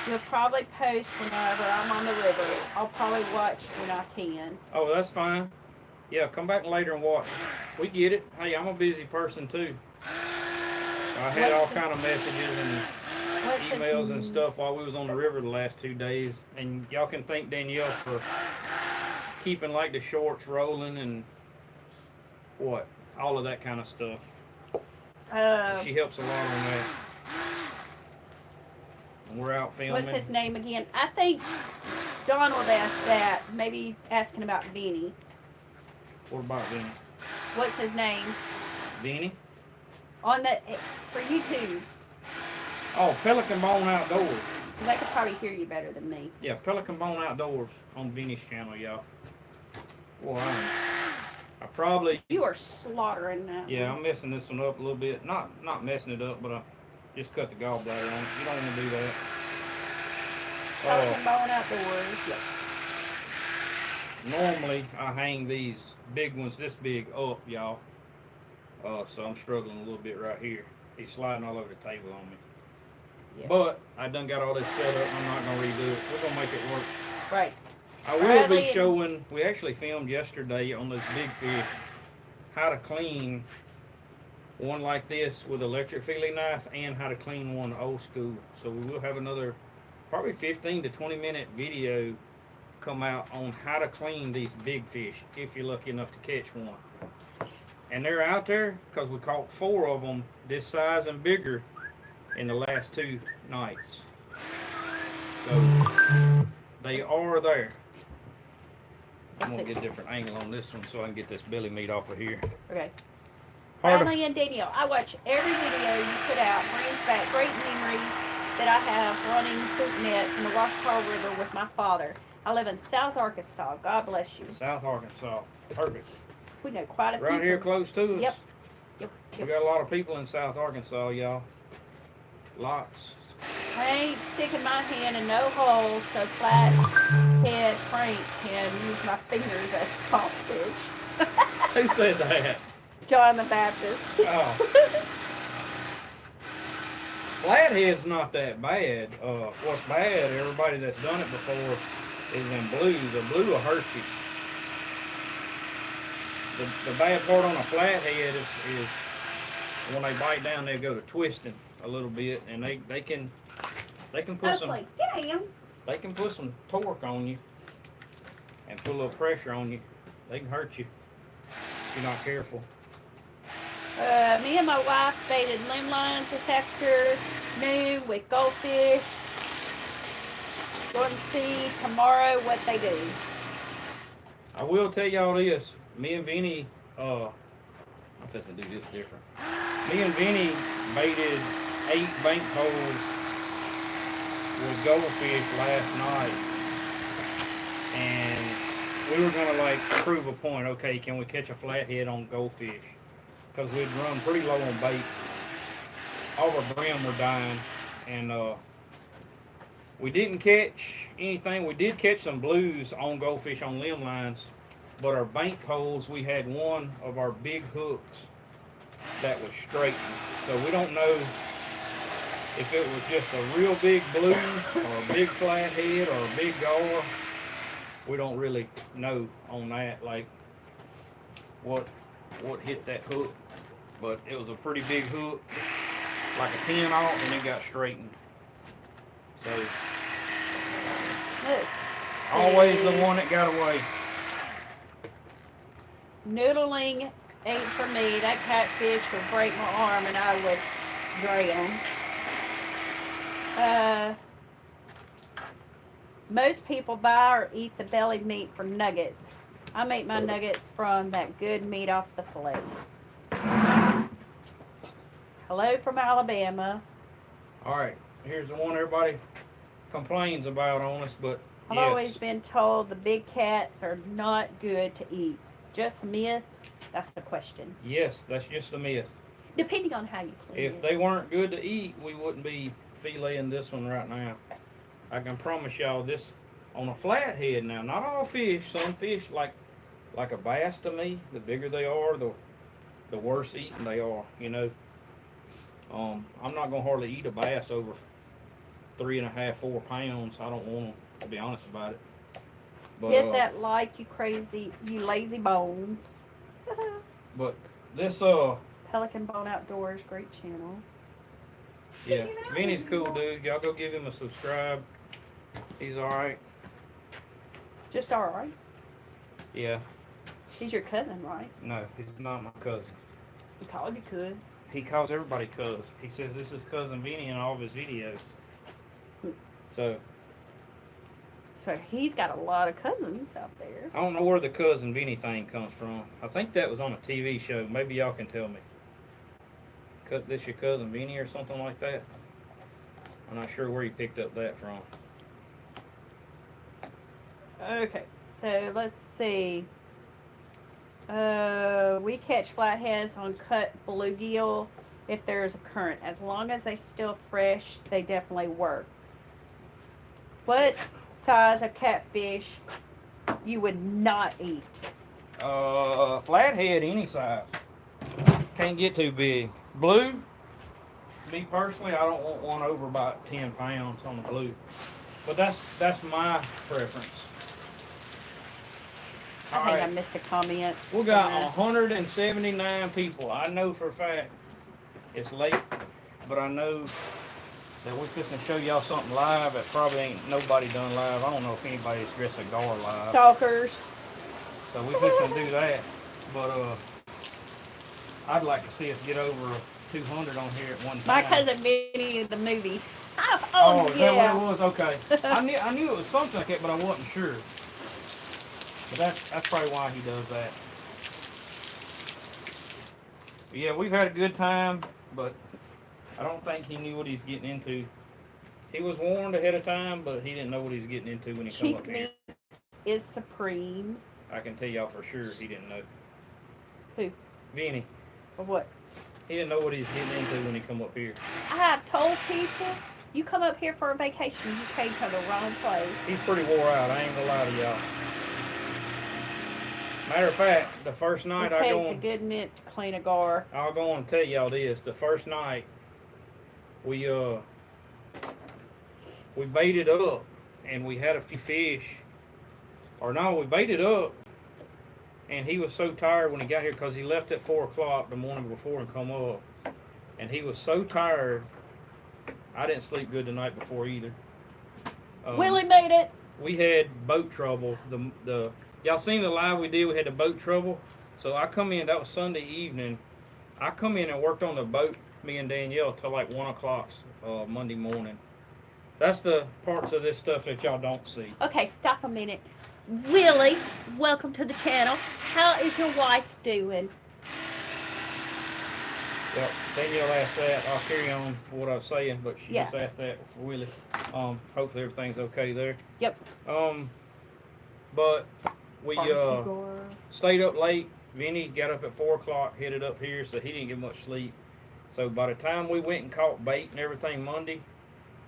You'll probably post whenever I'm on the river. I'll probably watch when I can. Oh, that's fine. Yeah, come back later and watch. We get it. Hey, I'm a busy person too. I had all kind of messages and emails and stuff while we was on the river the last 2 days. And y'all can thank Danielle for keeping like the shorts rolling and what? All of that kind of stuff. She helps a lot on that. And we're out filming. What's his name again? I think Donald asked that. Maybe asking about Vinnie. What about Vinnie? What's his name? Vinnie? On the for YouTube. Oh, Pelican Bone Outdoors. They could probably hear you better than me. Yeah, Pelican Bone Outdoors on Vinnie's channel, y'all. Boy, I probably... You are slaughtering that. Yeah, I'm messing this one up a little bit. Not messing it up, but I just cut the gallbladder on it. You don't want to do that. Pelican Bone Outdoors. Yep. Normally, I hang these big ones this big up, y'all. So I'm struggling a little bit right here. He's sliding all over the table on me. Yeah. But I done got all this set up. I'm not going to redo it. We're going to make it work. Right. I will be showing, we actually filmed yesterday on this big fish, how to clean one like this with electric fillet knife and how to clean one old school. So we will have another probably 15 to 20 minute video come out on how to clean these big fish if you're lucky enough to catch one. And they're out there because we caught 4 of them this size and bigger in the last 2 nights. So they are there. I'm gonna get a different angle on this one so I can get this belly meat off of here. Okay. Harder. Riley and Danielle, I watch every video you put out. Brings back great memories that I have running hoop nets in the Washita River with my father. I live in South Arkansas. God bless you. South Arkansas. Perfect. We know quite a few. Right here close to us. Yep. We got a lot of people in South Arkansas, y'all. Lots. I ain't sticking my hand in no hole so flathead Frank can use my fingers as sausage. Who said that? John the Baptist. Oh. Flathead's not that bad. What's bad, everybody that's done it before is in blue. The blue will hurt you. The bad part on a flathead is when they bite down, they go to twisting a little bit, and they can put some they can put some torque on you and put a little pressure on you. They can hurt you if you're not careful. Me and my wife baited limb lines this afternoon with goldfish. Going to see tomorrow what they do. I will tell y'all this. Me and Vinnie, I'm supposed to do this different. Me and Vinnie baited 8 bank holes with goldfish last night. And we were gonna like prove a point. Okay, can we catch a flathead on goldfish? Because we'd run pretty low on bait. All our brim were dying, and we didn't catch anything. We did catch some blues on goldfish on limb lines, but our bank holes, we had one of our big hooks that was straightened. So we don't know if it was just a real big blue or a big flathead or a big gar. We don't really know on that, like what hit that hook, but it was a pretty big hook, like a 10-aught, and it got straightened. So always the one that got away. Noodling ain't for me. That catfish would break my arm and I would drown. Most people buy or eat the belly meat from nuggets. I make my nuggets from that good meat off the fillets. Hello from Alabama. Alright, here's the one everybody complains about on us, but I've yes. always been told the big cats are not good to eat. Just myth? That's the question. Yes, that's just a myth. Depending on how you clean If it. they weren't good to eat, we wouldn't be filleting this one right now. I can promise y'all this on a flathead now. Not all fish. Some fish, like a bass to me, the bigger they are, the worse eating they are, you know. I'm not gonna hardly eat a bass over 3.5, 4 pounds. I don't want to be honest about it. But, Hit that like, you crazy, you lazy bones. But this Pelican Bone Outdoors, great channel. yeah, Vinnie's cool dude. Y'all go give him a subscribe. He's alright. Just alright. Yeah. He's your cousin, right? No, he's not my cousin. He called you could. He calls everybody cuz. He says this is cousin Vinnie in all of his videos. So So he's got a lot of cousins out there. I don't know where the cousin Vinnie thing comes from. I think that was on a TV show. Maybe y'all can tell me. This your cousin Vinnie or something like that? I'm not sure where he picked up that from. Okay, so let's see. We catch flatheads on cut bluegill if there's a current. As long as they're still fresh, they definitely work. What size of catfish you would not eat? Flathead any size. Can't get too big. Blue, me personally, I don't want one over about 10 pounds on the blue. But that's my preference. I think I missed a comment. We got 179 people. I know for a fact it's late, but I know that we're fixing to show y'all something live that probably ain't nobody done live. I don't know if anybody's dressed a gar live. Stalkers. So we're fixing to do that. But I'd like to see us get over 200 on here at one time. My cousin Vinnie, the movie. Oh, is yeah. that what it was? Okay. I knew it was something like that, but I wasn't sure. But that's probably why he does that. But yeah, we've had a good time, but I don't think he knew what he's getting into. He was warned ahead of time, but he didn't know what he was getting into when he come up Cheek here. meat is supreme. I can tell y'all for sure he didn't know. Who? Vinnie. Or what? He didn't know what he was getting into when he come up here. I have told people, you come up here for a vacation, you came to the wrong place. He's pretty wore out. I ain't gonna lie to y'all. Matter of fact, the first night It takes a good minute to clean a gar. I'll go and tell y'all this. The first night we baited up and we had a few fish. Or no, we baited up and he was so tired when he got here because he left at 4 o'clock the morning before and come up. And he was so tired. I didn't sleep good the night before either. Willie made it. We had boat trouble. Y'all seen the live we did? We had the boat trouble. So I come in, that was Sunday evening. I come in and worked on the boat, me and Danielle, till like 1 o'clock Monday morning. That's the parts of this stuff that y'all don't see. Okay, stop a minute. Willie, welcome to the channel. How is your wife doing? Yep, Danielle asked that. I'll carry on what I was saying, but she Yeah. just asked that for Willie. Hopefully everything's okay there. Yep. But we Barbecue gar. stayed up late. Vinnie got up at 4 o'clock, headed up here, so he didn't get much sleep. So by the time we went and caught bait and everything Monday,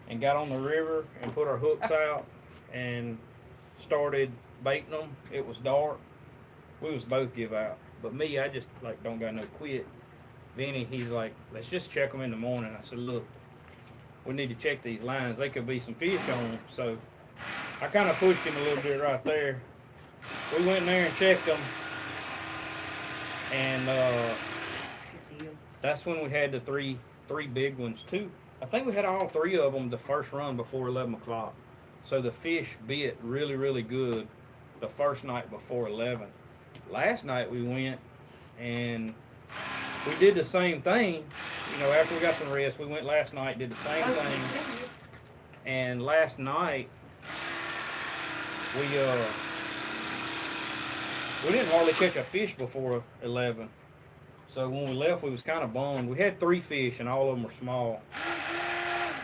and got on the river and put our hooks out and started baiting them, it was dark. We was both give out, but me, I just like don't got no quit. Vinnie, he's like, let's just check them in the morning. I said, look, we need to check these lines. They could be some fish on them. So I kind of pushed him a little bit right there. We went in there and checked them, and that's when we had the three big ones too. I think we had all 3 of them the first run before 11 o'clock. So the fish bit really, really good the first night before 11. Last night we went and we did the same thing. You know, after we got some rest, we went last night, did the same thing. And last night we didn't hardly catch a fish before 11. So when we left, we was kind of bummed. We had 3 fish, and all of them were small.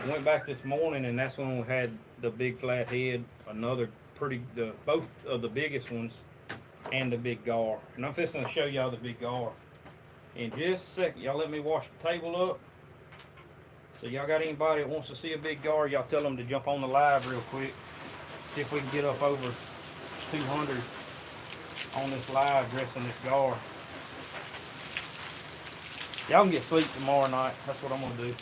We went back this morning, and that's when we had the big flathead, both of the biggest ones, and the big gar. And I'm fixing to show y'all the big gar in just a second. Y'all let me wash the table up. So y'all got anybody that wants to see a big gar, y'all tell them to jump on the live real quick. See if we can get up over 200 on this live dressing this gar. Y'all can get sleep tomorrow night. That's what I'm going to do.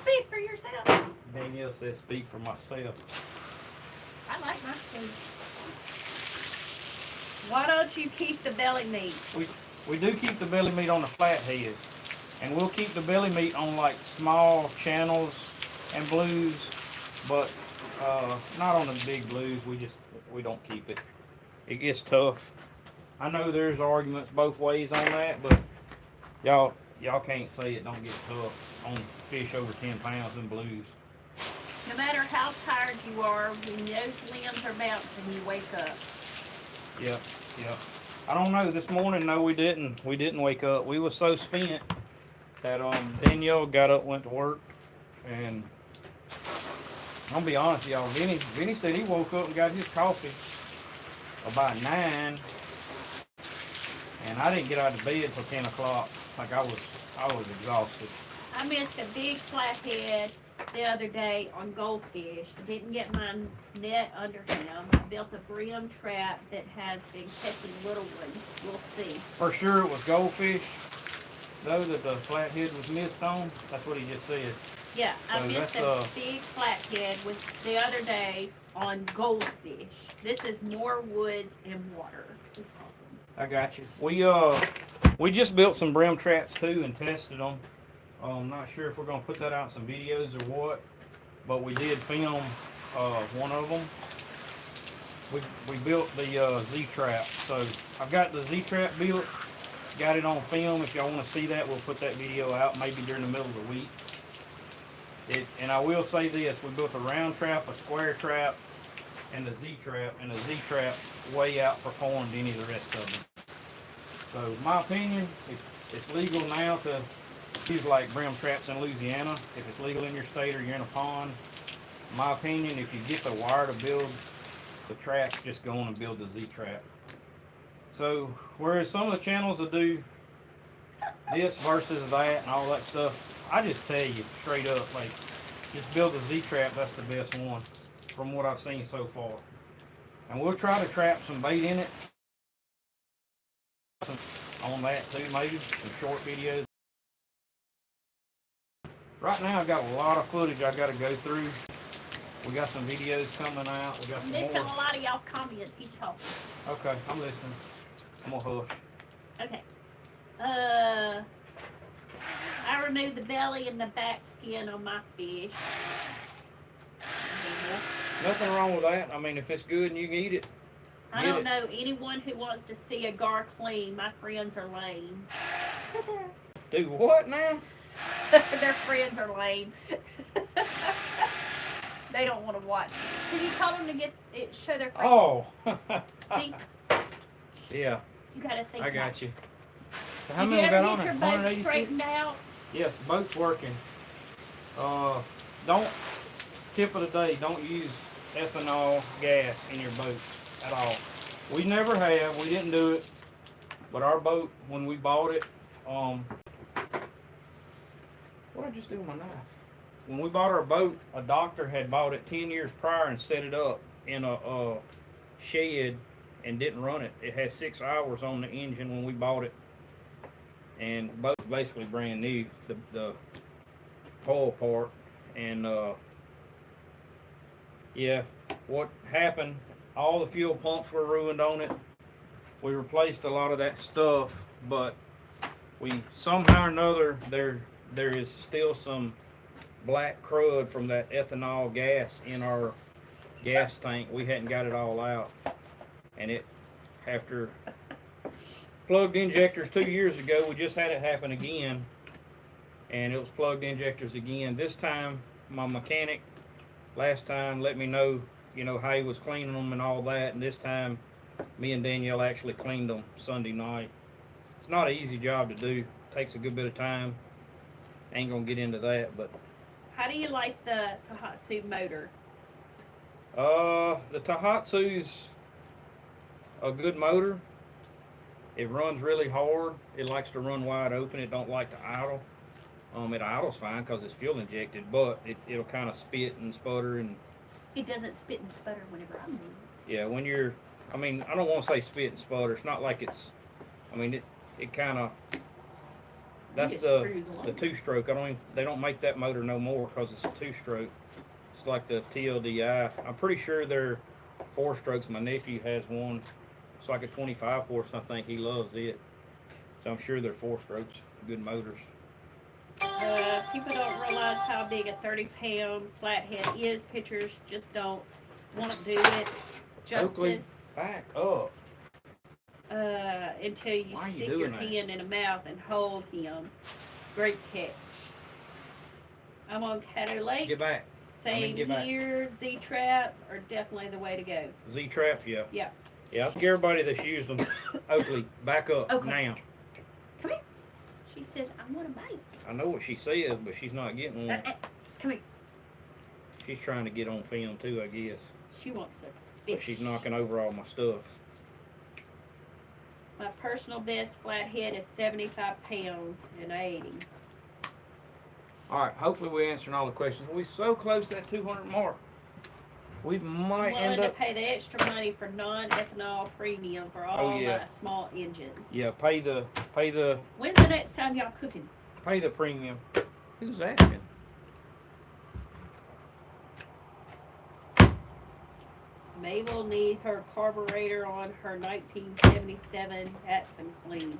Speak for yourself. Danielle says speak for myself. I like my food. Why don't you keep the belly meat? We do keep the belly meat on the flathead. And we'll keep the belly meat on like small channels and blues. But not on the big blues. We don't keep it. It gets tough. I know there's arguments both ways on that, but y'all can't say it don't get tough on fish over 10 pounds in blues. No matter how tired you are, when those limbs are bouncing, you wake up. Yep. I don't know. This morning, no, we didn't. We didn't wake up. We was so spent that Danielle got up, went to work, and I'm gonna be honest, y'all. Vinnie said he woke up and got his coffee about 9. And I didn't get out of bed till 10 o'clock. Like I was exhausted. I missed a big flathead the other day on goldfish. Didn't get my net under him. I built a brim trap that has been catching little ones. We'll see. For sure it was goldfish, though, that the flathead was missed on. That's what he just said. Yeah, I So missed that's, a big flathead the other day on goldfish. This is more woods and water. It's awesome. I got you. We just built some brim traps too and tested them. I'm not sure if we're gonna put that out in some videos or what, but we did film one of them. We built the Z trap, so I've got the Z trap built. Got it on film. If y'all want to see that, we'll put that video out maybe during the middle of the week. And I will say this: we built a round trap, a square trap, and the Z trap, and the Z trap way outperformed any of the rest of them. So, my opinion, it's legal now to use like brim traps in Louisiana. If it's legal in your state or you're in a pond, my opinion, if you get the wire to build the traps, just go on and build the Z trap. So, whereas some of the channels will do this versus that and all that stuff, I just tell you straight up, like, just build a Z trap. That's the best one from what I've seen so far. And we'll try to trap some bait in it on that too, maybe some short videos. Right now I've got a lot of footage I got to go through. We got some videos coming out. We got some Missing more. a lot of y'all's comments. He's talking. Okay, I'm listening. I'm gonna hush. Okay. I removed the belly and the back skin on my fish. Nothing wrong with that. I mean, if it's good and you can eat it, I don't know anyone who wants to see a gar clean. My friends are lame. do what now? Their friends are lame. They don't want to watch. Because you told them to get it, show their face. Oh. See? Yeah, You got to think. I got you. So how Did you many ever got on get it? your boat 186? straightened out? Yes, the boat's working. Don't, tip of the day, don't use ethanol gas in your boat at all. We never have, we didn't do it, but our boat, when we bought it, what did I just do with my knife? When we bought our boat, a doctor had bought it 10 years prior and set it up in a shed and didn't run it. It had 6 hours on the engine when we bought it. And the boat's basically brand new, the hull part. And yeah, what happened, all the fuel pumps were ruined on it. We replaced a lot of that stuff, but we somehow or another, there is still some black crud from that ethanol gas in our gas tank. We hadn't got it all out. And it, after plugged injectors 2 years ago, we just had it happen again. And it was plugged injectors again. This time, my mechanic last time let me know, how he was cleaning them and all that. And this time, me and Danielle actually cleaned them Sunday night. It's not an easy job to do. It takes a good bit of time. Ain't gonna get into that, but. How do you like the Tohatsu motor? The Tohatsu's a good motor. It runs really hard. It likes to run wide open. It don't like to idle. It idles fine because it's fuel injected, but it'll kind of spit and sputter and. It doesn't spit and sputter whenever I'm moving. Yeah, when you're, I don't want to say spit and sputter. It's not like it's, it kind of. That's the two-stroke. They don't make that motor no more because it's a two-stroke. It's like the TLDI. I'm pretty sure they're 4-strokes. My nephew has one. It's like a 25 horse. I think he loves it. So I'm sure they're 4-strokes. Good motors. People don't realize how big a 30-pound flathead is. Pitchers just don't want to do it justice. Oakley, back up. Until you stick your hand in the mouth and hold him. Great catch. I'm on Caddo Lake. Get back. Same here. Z-traps are definitely the way to go. Z-traps, yeah. Yeah. Yeah, I think everybody that's used them, Oakley, back up now. Come here. She says, I want a bite. I know what she says, but she's not getting one. Come here. She's trying to get on film too, I guess. She wants a But fish. she's knocking over all my stuff. My personal best flathead is 75 pounds and 80. Alright, hopefully we answered all the questions. We're so close to that 200 mark. We might I'm end willing up... to pay the extra money for non-ethanol premium for all my small engines. Yeah, pay the... When's the next time y'all cooking? Pay the premium. Who's asking? Mabel needs her carburetor on her 1977 Datsun Clean.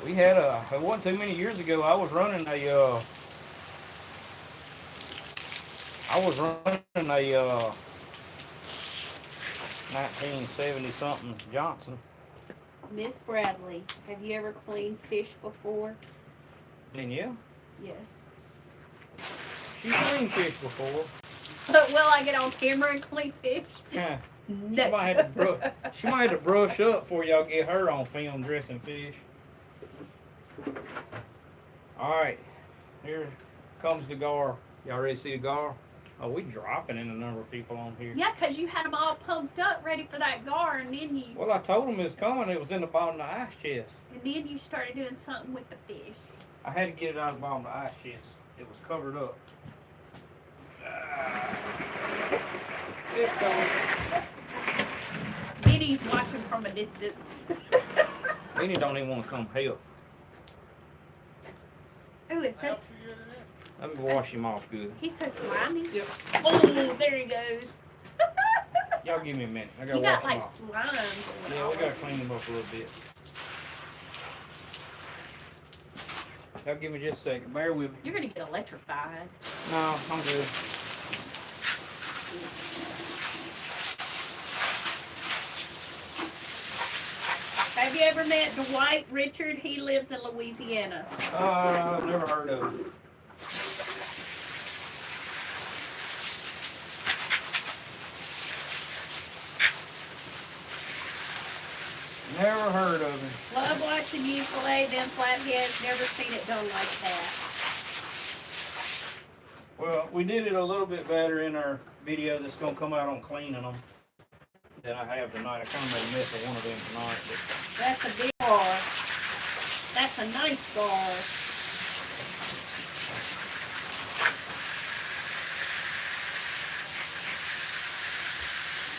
We had it wasn't too many years ago, I was running a 1970 something Johnson. Miss Bradley, have you ever cleaned fish before? And yeah, Yes. she's cleaned fish before. Will I get on camera and clean fish? Yeah. No. She might have to brush up before y'all get her on film dressing fish. Alright, here comes the gar. Y'all ready to see the gar? Oh, we dropping in a number of people on here. Yeah, 'cause you had them all pumped up ready for that gar, and then you Well, I told them it was coming. It was in the bottom of the ice chest. started doing something with the fish. I had to get it out of the bottom of the ice chest. It was covered up. It's coming. Vinnie's watching from a distance. Vinnie don't even want to come help. Oh, it's so... Let me wash him off good. He's so slimy. Yep. Oh, there he goes. Y'all give me a minute. I gotta You wash got him like off. slime. Yeah, we gotta clean him up a little bit. Y'all give me just a second. Bear with me. You're gonna get electrified. No, I'm good. Have you ever met Dwight Richard? He lives in Louisiana. I've never heard of it. Never heard of him. Love watching you fillet them flatheads. Never seen it done like that. Well, we did it a little bit better in our video that's going to come out on cleaning them than I have tonight. I kind of made a mess of one of them tonight. But That's a big gar. That's a nice gar.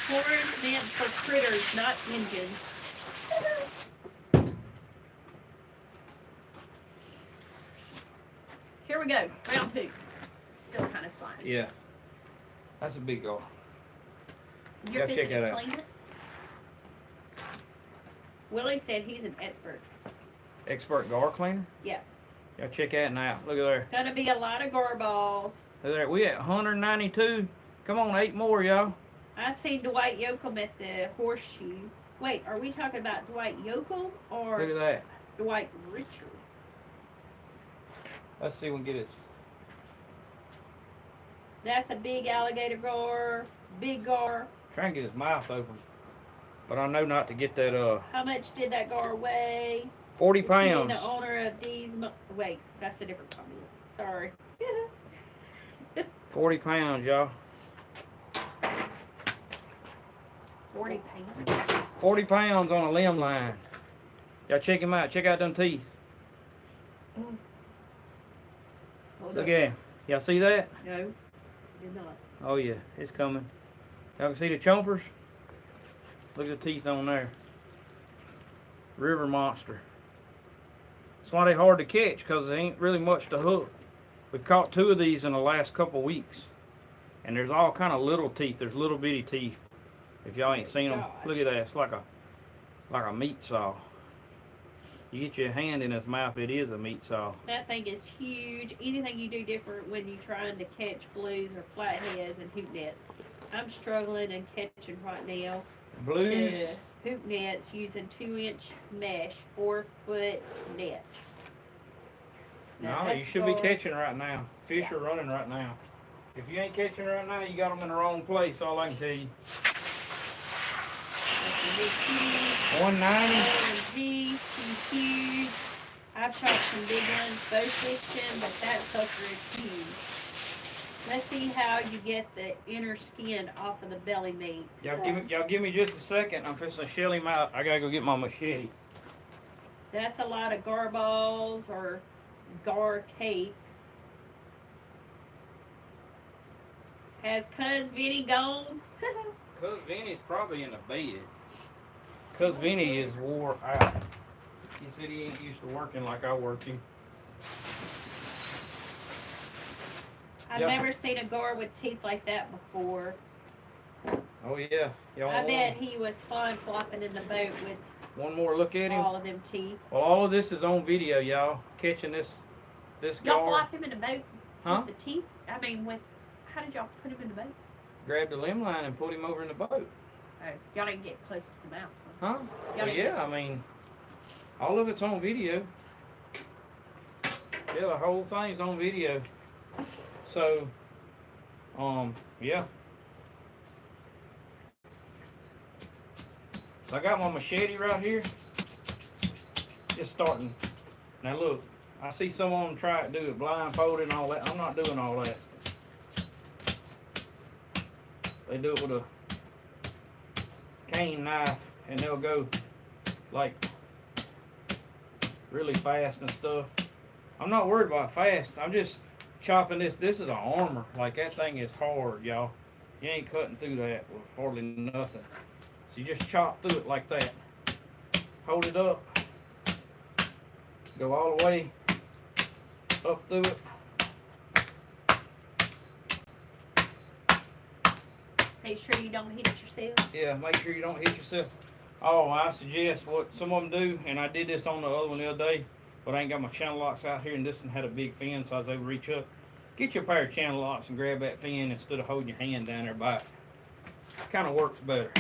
Corn meant for critters, not engines. Here we go. Round two. Still kind of slimy. yeah, that's a big gar. You're Gotta check fixing that to out. clean it? Willie said he's an expert. Expert gar cleaner? Yeah. Y'all check that out. Look at there. Gonna be a lot of gar balls. Look at there. We at 192. Come on, 8 more, y'all. I seen Dwight Yoakam at the horseshoe. Wait, are we talking about Dwight Yoakam or Look at that. Dwight Richard? Let's see if we can get it. That's a big alligator gar, big gar. Try and get his mouth open. But I know not to get that, How much did that gar weigh? 40 Is he pounds. the owner of these? Wait, that's a different comment. Sorry. 40 pounds, y'all. 40 pounds. 40 pounds on a limb line. Y'all check him out. Check out them teeth. Hold Look up. at him. Y'all see that? No, did not. Oh yeah, it's coming. Y'all can see the chompers? Look at the teeth on there. River monster. That's why they hard to catch, because there ain't really much to hook. We've caught 2 of these in the last couple weeks. And there's all kind of little teeth. There's little bitty teeth. If y'all ain't seen them, Gosh. look at that. It's like a meat saw. You get your hand in his mouth, it is a meat saw. That thing is huge. Anything you do different when you're trying to catch blues or flatheads and hoop nets. I'm struggling and catching right now. Blues. Hoop nets using 2-inch mesh, 4-foot nets. Now, No, you that's should be gar. catching right now. Fish are running right now. If you ain't catching right now, you got them in the wrong place, all I can tell you. That's a big huge. 190. OMG, some huge. I've shot some big ones bow fishing, but that sucker is huge. Let's see how you get the inner skin off of the belly meat. Y'all give me just a second. I'm fixing to shell him out. I gotta go get my machete. That's a lot of gar balls or gar cakes. Has Cuz Vinnie gone? Cuz Vinny's probably in the bed. Cuz Vinny is wore out. He said he ain't used to working like I worked him. I've Yeah. never seen a gar with teeth like that before. Oh yeah. Y'all I want bet he was fun flopping in the boat with one more look at him? all of them teeth. Well, all of this is on video, y'all. Catching this Y'all gar. flop him in the boat Huh? with the teeth? I mean, how did y'all put him in the boat? Grabbed the limb line and put him over in the boat. Oh, y'all didn't get close to the mouth. Huh? Huh? Y'all Well, didn't- yeah, I mean, all of it's on video. Yeah, the whole thing's on video. So, yeah. I got my machete right here. Just starting. Now look, I see some of them try to do it blindfolded and all that. I'm not doing all that. They do it with a cane knife and they'll go like really fast and stuff. I'm not worried about fast. I'm just chopping this. This is an armor. Like that thing is hard, y'all. You ain't cutting through that with hardly nothing. So you just chop through it like that. Hold it up. Go all the way up through it. Make sure you don't hit yourself. Yeah, make sure you don't hit yourself. Oh, I suggest what some of them do, and I did this on the other one the other day, but I ain't got my channel locks out here, and this one had a big fin, so I was able to reach up. Get you a pair of channel locks and grab that fin instead of holding your hand down there by it. Kind of works better.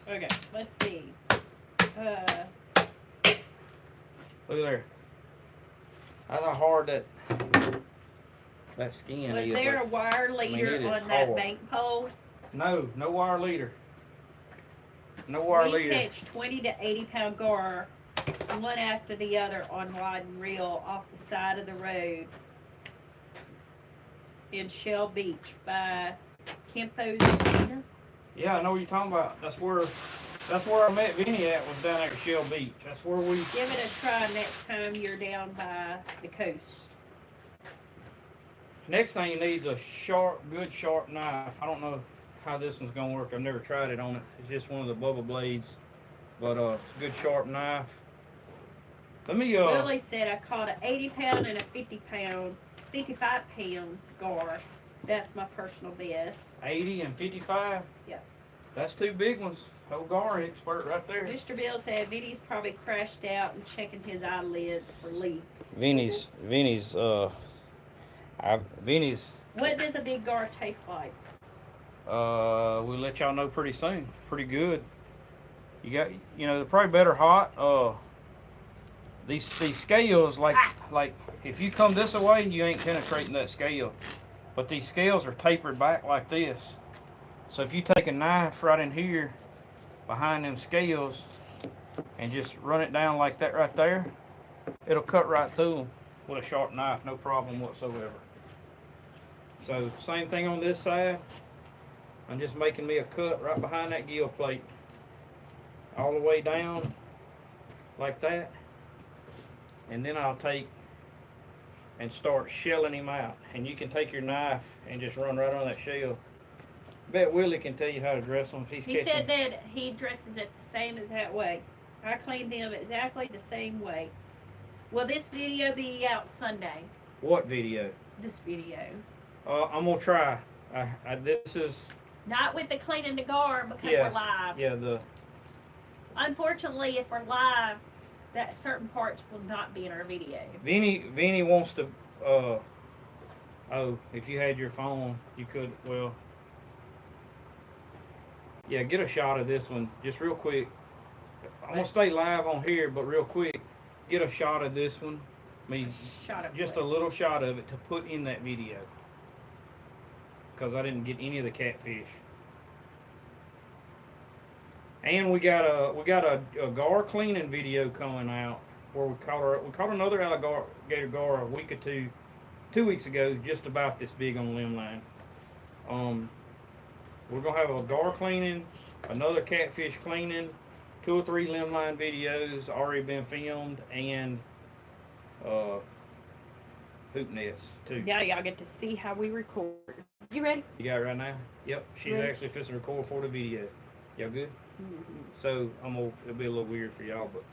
Okay, let's see. Look at there. That's how hard that skin Was is. there a but- wire mean, leader it is on that hard. bank pole? No wire leader. No wire We leader. catch 20 to 80 pound gar, one after the other on rod and reel off the side of the road in Shell Beach by Kempo's Center. Yeah, I know what you're talking about. That's where I met Vinnie at, was down there at Shell Beach. That's where we. Give it a try next time you're down by the coast. Next thing you need is a good sharp knife. I don't know how this one's gonna work. I've never tried it on it. It's just one of the bubble blades, but it's a good sharp knife. Let me Willie said I caught an 80 pound and a 55 pound gar. That's my personal best. 80 and 55. Yep. That's two big ones. Whole gar expert right there. Mr. Bill said Vinnie's probably crashed out and checking his eyelids for leaks. Vinnie's. What does a big gar taste like? We'll let y'all know pretty soon. Pretty good. They're probably better hot. These scales, like if you come this way, you ain't penetrating that scale. But these scales are tapered back like this. So if you take a knife right in here, behind them scales, and just run it down like that right there, it'll cut right through them with a sharp knife, no problem whatsoever. So same thing on this side. I'm just making me a cut right behind that gill plate, all the way down like that, and then I'll take and start shelling him out. And you can take your knife and just run right on that shell. Bet Willie can tell you how to dress them if he's He catching. said that he dresses it the same as that way. I clean them exactly the same way. Will this video be out Sunday? What video? This video. I'm gonna try. This is. Not with the cleaning the gar because Yeah. we're live. Yeah, Unfortunately, if we're live, that certain parts will not be in our video. Vinnie wants to. If you had your phone, you could. Well. Yeah, get a shot of this one just real quick. I'm gonna stay live on here, but real quick, get a shot of this one. Shot of Just what? a little shot of it to put in that video, because I didn't get any of the catfish. And we got a gar cleaning video coming out where we caught another alligator gar a week or two weeks ago, just about this big on limb line. We're gonna have a gar cleaning, another catfish cleaning, 2 or 3 limb line videos already been filmed, and hoop nets too. Now y'all get to see how we record. You ready? You got it right now? Yep. She's Ready. actually fixing to record for the video. Y'all good? Mm-hmm. So it'll be a little weird for y'all, but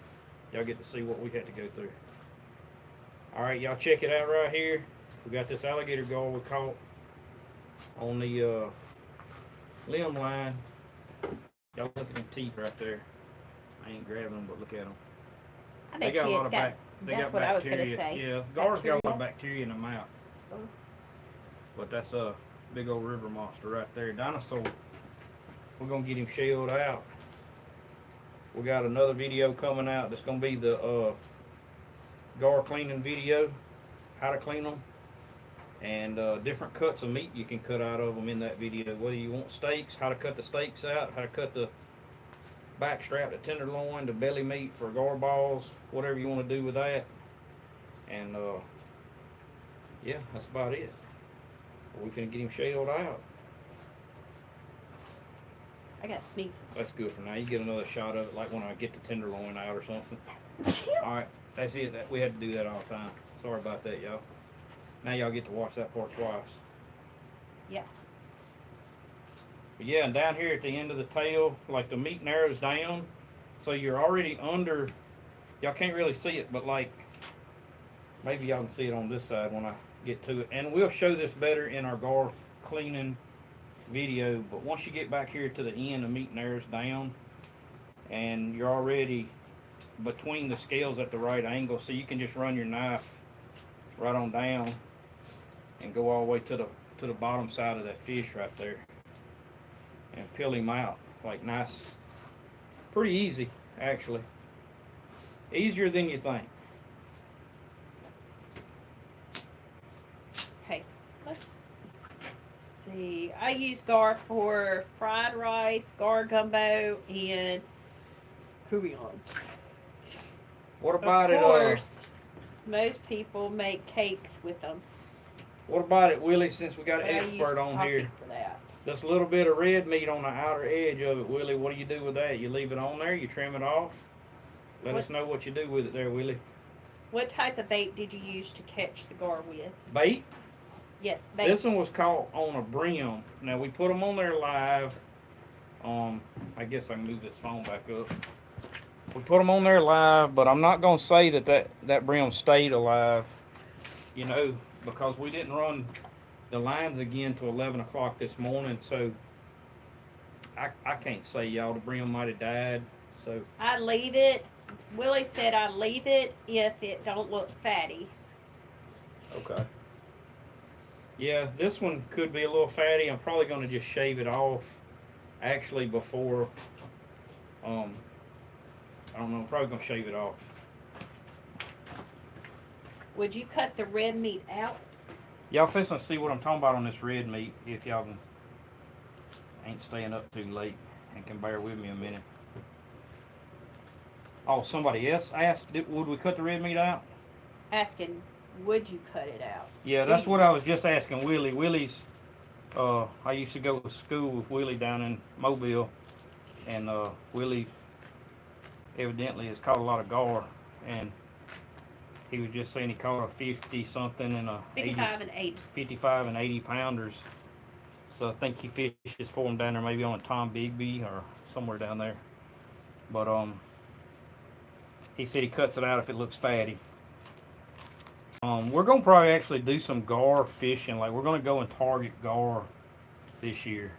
y'all get to see what we had to go through. All right, y'all check it out right here. We got this alligator gar we caught on the limb line. Y'all look at them teeth right there. I ain't grabbing them, but look at them. I They bet got a you lot it's of got. they That's got what I was bacteria. gonna say. Yeah, gars got a lot Bacteria? of bacteria in the mouth. Oh. But that's a big old river monster right there. Dinosaur. We're gonna get him shelled out. We got another video coming out that's gonna be the gar cleaning video, how to clean them, and different cuts of meat you can cut out of them in that video. Whether you want steaks, how to cut the steaks out, how to cut the back strap, the tenderloin, the belly meat for gar balls, whatever you want to do with that. And yeah, that's about it. We finna get him shelled out. I got sneaks. That's good for now. You get another shot of it, like when I get the tenderloin out or something. All right, that's it. We had to do that all the time. Sorry about that, y'all. Now y'all get to watch that part twice. Yeah. But yeah, and down here at the end of the tail, like the meat narrows down, so you're already under. Y'all can't really see it, but like maybe y'all can see it on this side when I get to it. And we'll show this better in our gar cleaning video. But once you get back here to the end, the meat narrows down, and you're already between the scales at the right angle, so you can just run your knife right on down and go all the way to the bottom side of that fish right there and peel him out like nice. Pretty easy, actually. Easier than you think. Hey, let's see. see. I use gar for fried rice, gar gumbo, and couillon. What Of about it? course, most people make cakes with them. What about it, Willie? Since we got an But I use expert on coffee here, for that. just a little bit of red meat on the outer edge of it, Willie. What do you do with that? You leave it on there? You trim it off? Let us know what you do with it there, Willie. What type of bait did you use to catch the gar with? Bait? Yes, bait. This one was caught on a brim. Now we put them on there live. I guess I can move this phone back up. We put them on there live, but I'm not gonna say that brim stayed alive. You know, because we didn't run the lines again till 11 o'clock this morning, so I can't say y'all the brim might have died. So I leave it. Willie said I leave it if it don't look fatty. okay. Yeah, this one could be a little fatty. I'm probably gonna just shave it off. Actually, before I don't know. I'm probably gonna shave it off. Would you cut the red meat out? Y'all fixing to see what I'm talking about on this red meat. If y'all ain't staying up too late and can bear with me a minute. Oh, somebody else asked, would we cut the red meat out? Asking, would you cut it out? Yeah, that's what I was just asking Willie. Willie's, I used to go to school with Willie down in Mobile, and Willie evidently has caught a lot of gar, and he was just saying he caught a 50 something and a 55 and 80. 55 and 80 pounders. So I think he fishes for him down there, maybe on Tom Bigby or somewhere down there. But he said he cuts it out if it looks fatty. We're gonna probably actually do some gar fishing. Like we're gonna go and target gar this year.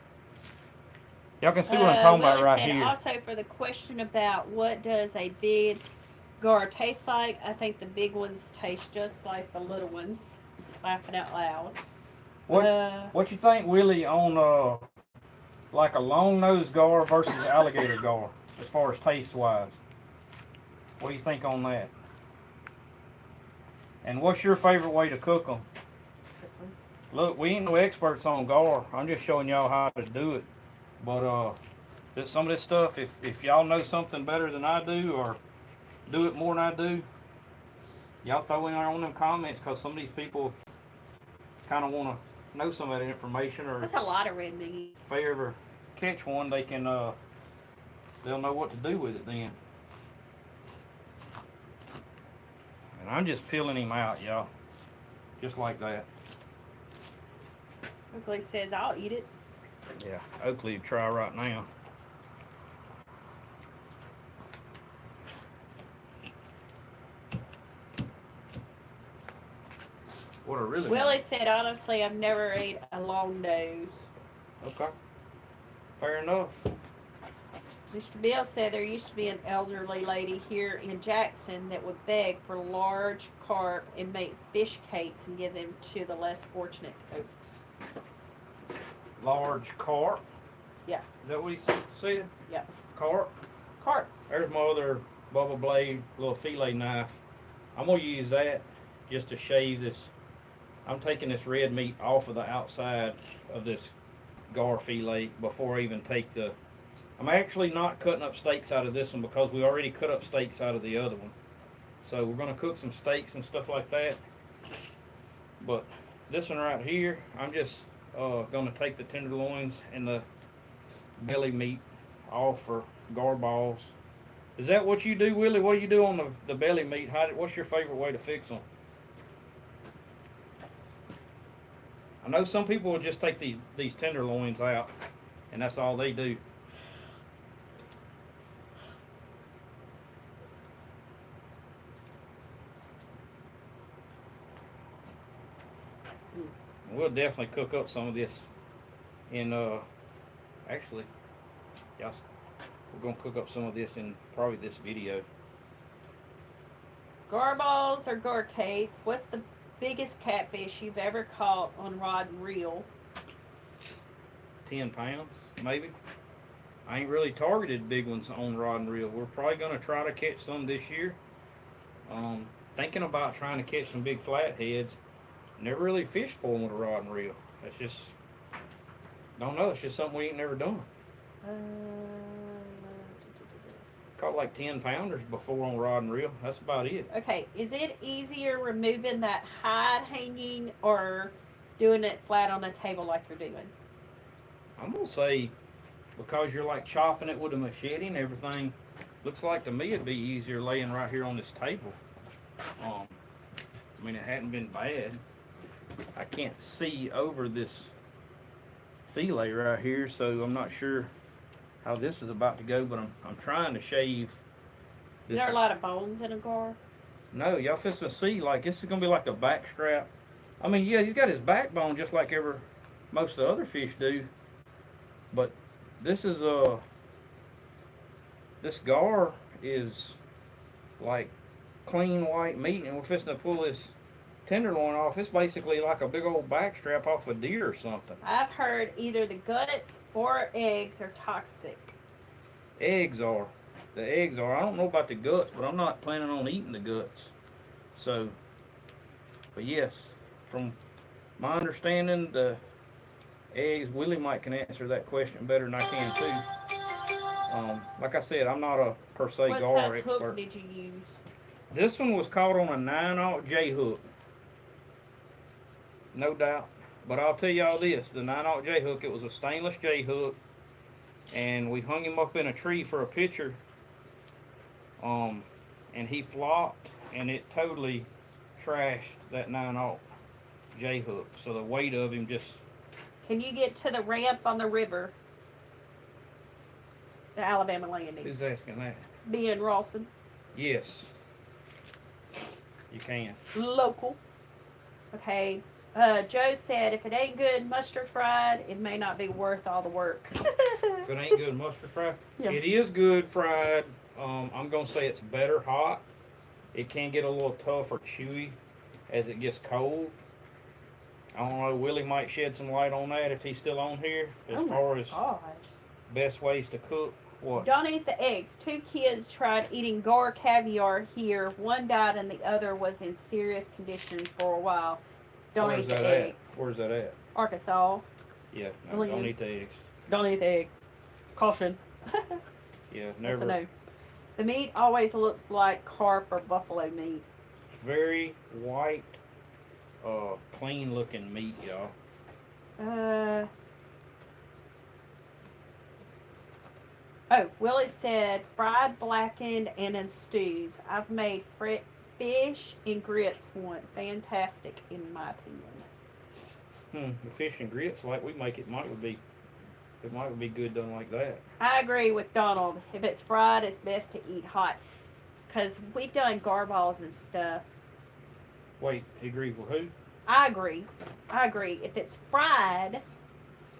Y'all can see what I'm talking about right here. Also, for the question about what does a big gar taste like, I think the big ones taste just like the little ones. Laughing out loud. What you think, Willie, on like a long nosed gar versus alligator gar, as far as taste wise? What do you think on that? And what's your favorite way to cook them? Look, we ain't no experts on gar. I'm just showing y'all how to do it. But some of this stuff, if y'all know something better than I do, or do it more than I do, y'all throw in there on them comments, because some of these people kind of want to know some of that information. Or that's a lot of red meat. if they ever catch one, they can they'll know what to do with it then. And I'm just peeling him out, y'all, just like that. Oakley says I'll eat it. Yeah, Oakley try right now. What I really Willie said, honestly, I've never ate a long nose. Okay, fair enough. Mr. Bill said there used to be an elderly lady here in Jackson that would beg for large carp and make fish cakes and give them to the less fortunate folks. Large carp? Yeah. Is that what he said? Yeah. Carp? Carp. There's my other bubble blade, little fillet knife. I'm going to use that just to shave this. I'm taking this red meat off of the outside of this gar fillet before I even take the... I'm actually not cutting up steaks out of this one because we already cut up steaks out of the other one. So we're going to cook some steaks and stuff like that. But this one right here, I'm just going to take the tenderloins and the belly meat off for gar balls. Is that what you do, Willie? What do you do on the belly meat? What's your favorite way to fix them? I know some people will just take these tenderloins out, and that's all they do. We'll definitely cook up some of this in, actually, y'all, we're going to cook up some of this in probably this video. Gar balls or gar cakes. What's the biggest catfish you've ever caught on rod and reel? 10 pounds, maybe. I ain't really targeted big ones on rod and reel. We're probably going to try to catch some this year. Thinking about trying to catch some big flatheads. Never really fished for them with a rod and reel. That's just Don't know. It's just something we ain't never done. Uh, Caught like 10 pounders before on rod and reel. That's about it. okay, is it easier removing that hide hanging or doing it flat on the table like you're doing? I'm gonna say because you're like chopping it with a machete and everything. Looks like to me it'd be easier laying right here on this table. I mean, it hadn't been bad. I can't see over this fillet right here, so I'm not sure how this is about to go, but I'm trying to shave. Is there a lot of bones in a gar? No, y'all fixing to see, like, this is gonna be like a back strap. I mean, yeah, he's got his backbone just like most of the other fish do, but this is this gar is like clean white meat, and we're fixing to pull this tenderloin off. It's basically like a big old back strap off a deer or something. I've heard either the guts or eggs are toxic. Eggs are. The eggs are. I don't know about the guts, but I'm not planning on eating the guts. So, but yes, from my understanding, the eggs, Willie might can answer that question better than I can too. Like I said, I'm not a per se What gar size expert. hook did you use? This one was caught on a 9/0 J hook. No doubt. But I'll tell y'all this, the 9/0 J hook, it was a stainless J hook, and we hung him up in a tree for a picture. And he flopped, and it totally trashed that 9/0 J hook. So the weight of him just. Can you get to the ramp on the river? The Alabama landing. Who's asking that? Me and Rawson. Yes. You can. Local. Okay. Joe said if it ain't good mustard fried, it may not be worth all the work. If it ain't good mustard fried, Yeah. it is good fried. I'm gonna say it's better hot. It can get a little tough or chewy as it gets cold. I don't know. Willie might shed some light on that if he's still on here as far as Gosh. best ways to cook. What? Don't eat the eggs. 2 kids tried eating gar caviar here. One died and the other was in serious condition for a while. Don't Where's eat the that eggs. at? Where's that at? Arkansas. Yeah, no, William. don't eat the eggs. Don't eat the eggs. Caution. Yeah, That's a never. no. The meat always looks like carp or buffalo meat. Very white, clean looking meat, y'all. Oh, Willie said fried, blackened, and in stews. I've made fish and grits one. Fantastic, in my opinion. The fish and grits like we make it might be good done like that. I agree with Donald. If it's fried, it's best to eat hot. Because we've done garballs and stuff. Wait, he agrees with who? I agree. If it's fried,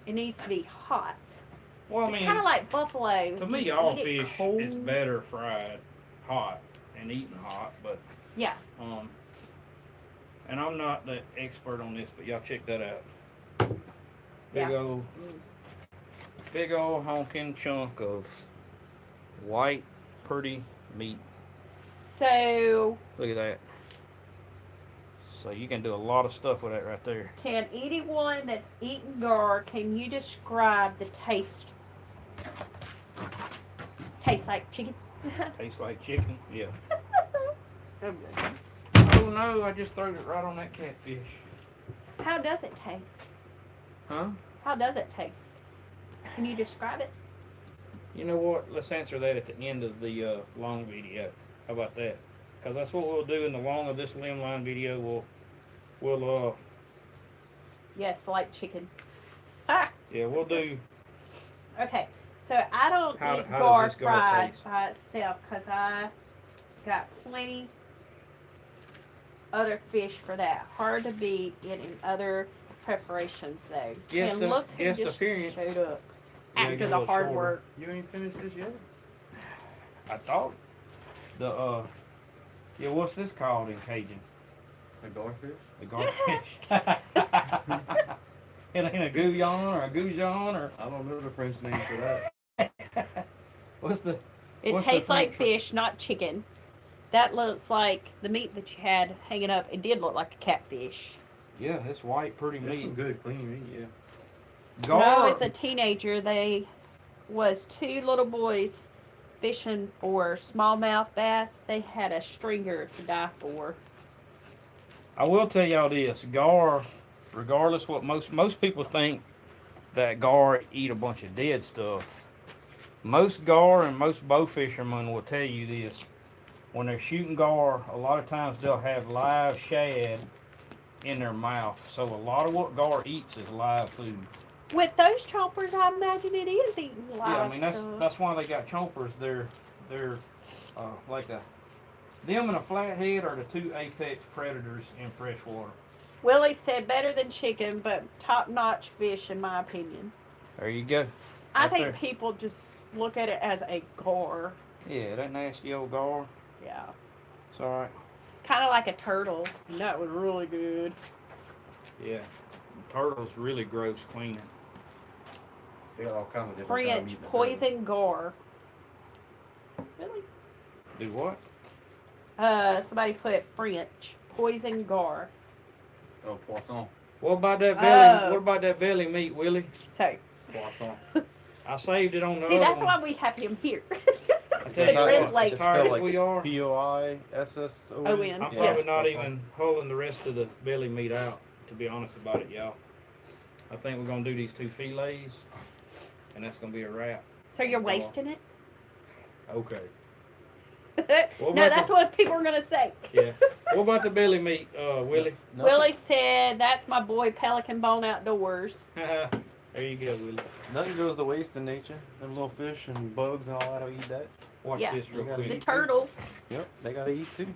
it needs to be hot. Well, I It's mean, kind of like buffalo. to me, You all eat it fish cold. is better fried hot and eaten hot. But Yeah. and I'm not the expert on this, but y'all check that out. Yeah. Big old honking chunk of white, pretty meat. So, Look at that. So you can do a lot of stuff with that right there. can anyone that's eaten gar, can you describe the taste? Tastes like chicken. Tastes like chicken. Yeah. Oh, Oh no! I just threw it right on that catfish. how does it taste? Huh? How does it taste? Can you describe it? You know what? Let's answer that at the end of the long video. How about that? Because that's what we'll do in the long of this limb line video. We'll Yes, like chicken. Ah. yeah, we'll do. Okay, so I don't How eat does gar this gar fried taste? by itself because I got plenty other fish for that. Hard to beat it in other preparations though. Guest And look who guest just appearance. showed up Yeah, after get a the little hard shorter. work. You ain't finished this yet? I thought the yeah, what's this called in Cajun? A garfish? The garfish. It ain't a gouillon or a goujon or I don't know the French name for that. what's the? It What's the tastes like French fish, not chicken. That looks like the meat that you had hanging up. It did look like a catfish. Yeah, it's white, pretty That's some meat. good clean meat, yeah. When I Gar, was a teenager, they was two little boys fishing for smallmouth bass. They had a stringer to die for. I will tell y'all this, gar, regardless what most people think that gar eat a bunch of dead stuff. Most gar and most bow fishermen will tell you this. When they're shooting gar, a lot of times they'll have live shad in their mouth. So a lot of what gar eats is live food. With those chompers, I imagine it is eating live Yeah, I mean stuff. that's why they got chompers. They're like them and a flathead are the two apex predators in freshwater. Willie said better than chicken, but top-notch fish in my opinion. There you go. I Right think there. people just look at it as a gar. Yeah, that nasty old gar. Yeah. It's alright. Kind of like a turtle. That was really good. Yeah. Turtle's really gross cleaning. They got all kinds of different kinds of French meat in the poison gar. Really? Do what? Somebody put French poison gar. turtle. Oh, poisson. What about that belly? Oh. What about that belly meat, Willie? So, Poisson. I saved it on the see, other that's one. why we have him here. I tell To you what, translate. as tired as we are, O-N. P-O-I-S-S-O-N. I'm Yeah. probably not even hulling the rest of the belly meat out, to be honest about it, y'all. I think we're gonna do these two fillets, and that's gonna be a wrap. So you're wasting it? Okay. No, about that's the- what people are going to say. Yeah. What about the belly meat, Willie? Willie said, that's my boy Pelican Bone Outdoors. There you go, Willie. Nothing goes to waste in nature. Them little fish and bugs and all that'll eat that. Watch Yeah. this real You gotta The quick. turtles. Yep, they gotta eat too.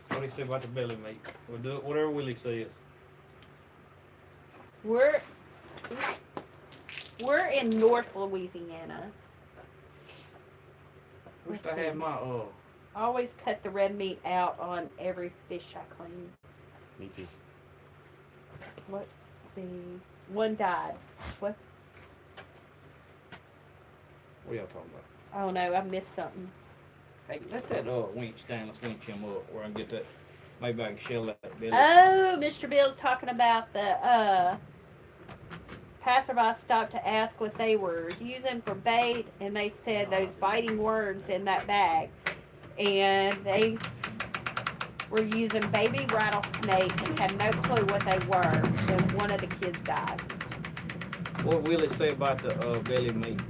What do you say about the belly meat? We'll do it whatever Willie says. We're in North Louisiana. Wish Let's I had see. my I always cut the red meat out on every fish I clean. Me too. Let's see. One died. What? what y'all talking about? Oh no, I missed something. Hey, let that winch down. Let's winch him up where I can get that. Maybe I can shell that belly. Oh, Mr. Bill's talking about the passerby stopped to ask what they were using for bait, and they said those biting worms in that bag, and they were using baby rattlesnakes and had no clue what they were. And one of the kids died. What Willie say about the belly meat?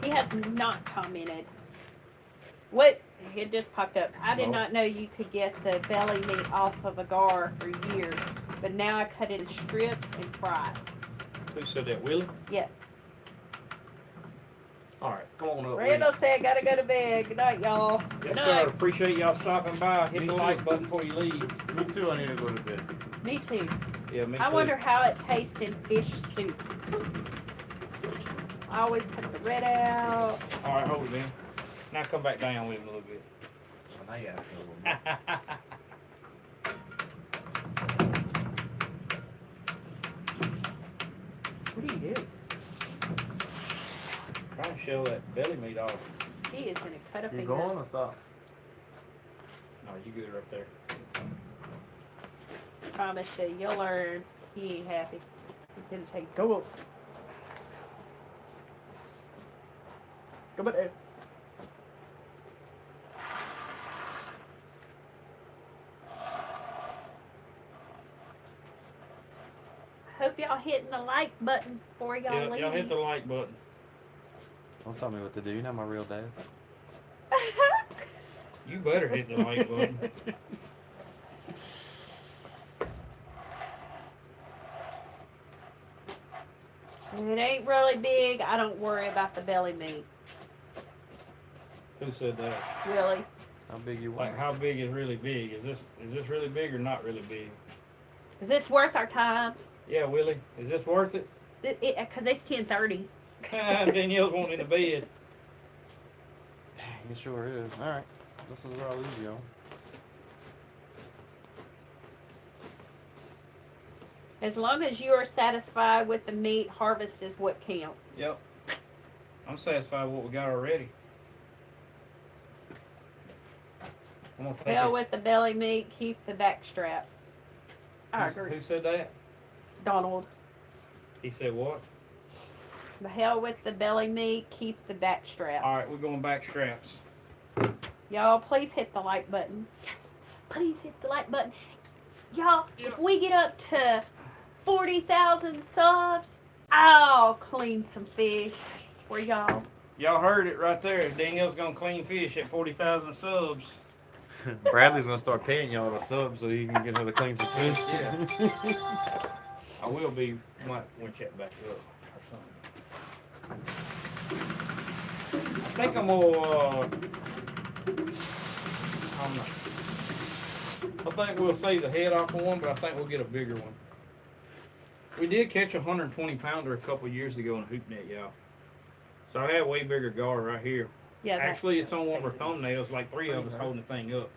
He has not commented. What? It just popped up. I did No. not know you could get the belly meat off of a gar for years, but now I cut it in strips and fry it. Who said that, Willie? Yes. All right, come on up. Randall said, gotta go to bed. Good night, y'all. Willie. Good Yes, sir. night. Appreciate y'all stopping by. Hit Me the too. like button before you leave. Me too, I need to go to bed. Me too. Yeah, me I too. wonder how it tastes in fish soup. I always cut the red out. All right, hold it in. Now come back down with him a little bit. Now you ask me a little bit. What do you do? Trying to shell that belly meat off. He is gonna cut a You finger. going or stop? No, you good right there. Promise you, you'll learn. He ain't happy. He's gonna take go up. Go back there. Hope y'all hitting the like button before y'all Yeah, leave. y'all hit the like button. Don't tell me what to do. You're not my real dad. You better hit the like button. If it ain't really big, I don't worry about the belly meat. Who said that? Really. How big you want? Like, how big is really big? Is this really big or not really big? Is this worth our time? Yeah, Willie, is this worth it? Cause it's 10:30. Danielle's wanting in the bed. Dang, it sure is. Alright. This is where I'll leave you on. As long as you are satisfied with the meat, harvest is what counts. Yep. I'm satisfied with what we got already. I'm gonna take Hell this. with the belly meat, keep the back straps. I Who agree. said that? Donald. He said what? The hell with the belly meat, keep the back straps. All right, we're going back straps. Y'all, please hit the like button. Yes, please hit the like button. Y'all, Yep. if we get up to 40,000 subs, I'll clean some fish for y'all. Y'all heard it right there. Danielle's gonna clean fish at 40,000 subs. Bradley's gonna start paying y'all to sub so he can get her to clean some fish. Yeah. I will be. Might want to check back up or something. I think I'm gonna. I think we'll save the head off of one, but I think we'll get a bigger one. We did catch a 120 pounder a couple years ago in a hoop net, y'all. So I had a way bigger gar right here. Yeah. Actually, it's on one of our thumbnails, like 3 of us holding the thing up.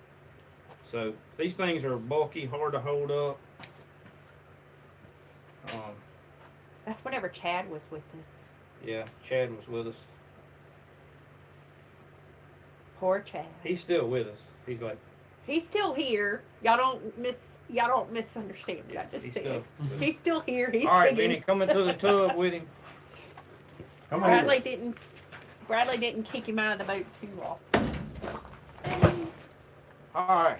So these things are bulky, hard to hold up. That's whenever Chad was with us. Yeah, Chad was with us. Poor Chad. He's still with us. He's like, He's still here. Y'all don't misunderstand what I just he's said. still. He's still here. He's All right, digging. Vinny, come into the tub with him. Come on. Bradley didn't kick him out of the boat too often. All right.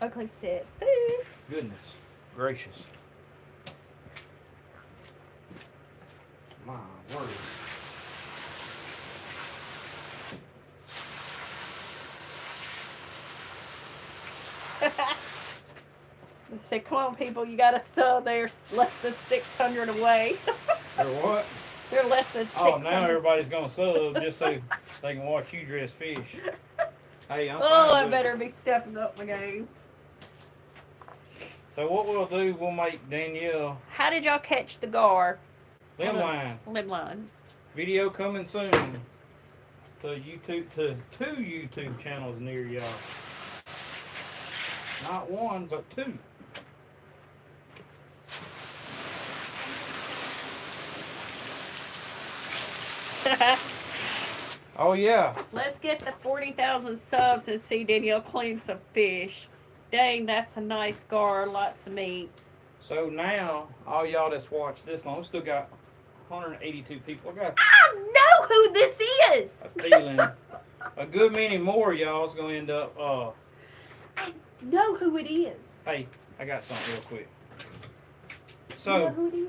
Oakley said, food. Goodness gracious. My word. They said, come on, people, you got to sub. They're less than 600 away. Or what? They're less than 600. Oh, now everybody's gonna sub just so they can watch you dress fish. Hey, I'm Oh, fine I with better it. be stepping up my game. So what we'll do, we'll make Danielle How did y'all catch the gar? limb line. Limb line. Video coming soon to YouTube, to 2 YouTube channels near y'all. Not 1, but 2. Oh yeah. Let's get the 40,000 subs and see Danielle clean some fish. Dang, that's a nice gar, lots of meat. So now, all y'all that's watched this long, we still got 182 people. I got I know who this is! a feeling a good many more of y'all's gonna end up. I know who it is. Hey, I got something real quick. You know So who it is?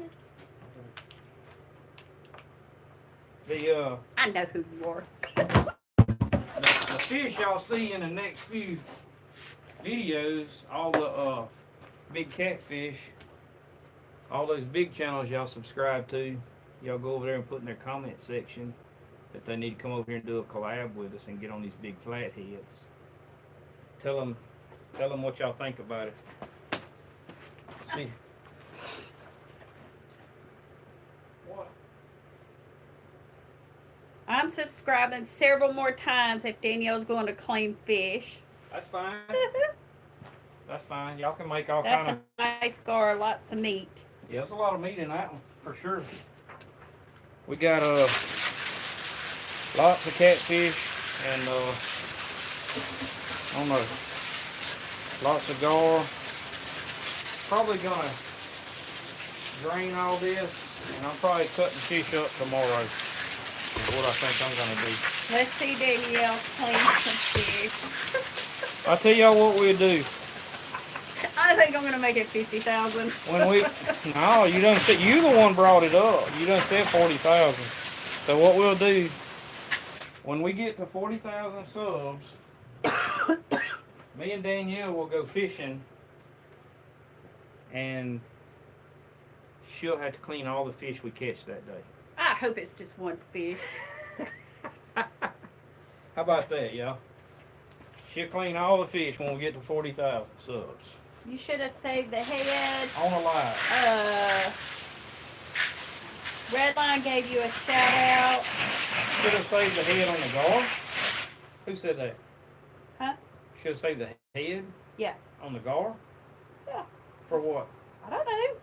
the I know who you are. the fish y'all see in the next few videos, all the big catfish, all those big channels y'all subscribe to, y'all go over there and put in their comment section that they need to come over here and do a collab with us and get on these big flatheads. Tell them what y'all think about it. See. What? I'm subscribing several more times if Danielle's going to claim fish. That's fine. That's fine. Y'all can make all That's kind a of. nice gar, lots of meat. Yeah, there's a lot of meat in that one for sure. We got lots of catfish and I don't know, lots of gar. Probably gonna drain all this, and I'm probably cutting fish up tomorrow. Is what I think I'm gonna do. Let's see Danielle clean some fish. I'll tell y'all what we'll do. I think I'm gonna make it 50,000. When we no, you done said you the one brought it up. You done said 40,000. So what we'll do when we get to 40,000 subs, me and Danielle will go fishing, and she'll have to clean all the fish we catch that day. I hope it's just one fish. How about that, y'all? She'll clean all the fish when we get to 40,000 subs. You should have saved the head. On a live. Redline gave you a shout out. Should have saved the head on the gar. Who said that? Huh? Should have saved the head? Yeah. On the gar? Yeah. For what? I don't know.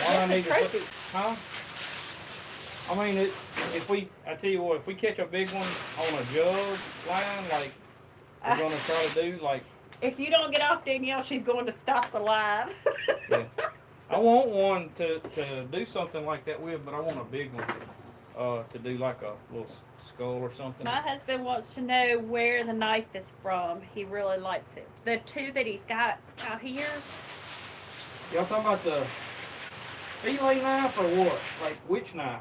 Why do I need to That's a put, huh? I mean, I tell you what, if we catch a big one on a jug line, like we're gonna try to do like. If you don't get off Danielle, she's going to stop the live. Yeah. I want one to do something like that with, but I want a big one. To do like a little skull or something. My husband wants to know where the knife is from. He really likes it. The two that he's got out here. Y'all talking about the fillet knife or what? Like which knife?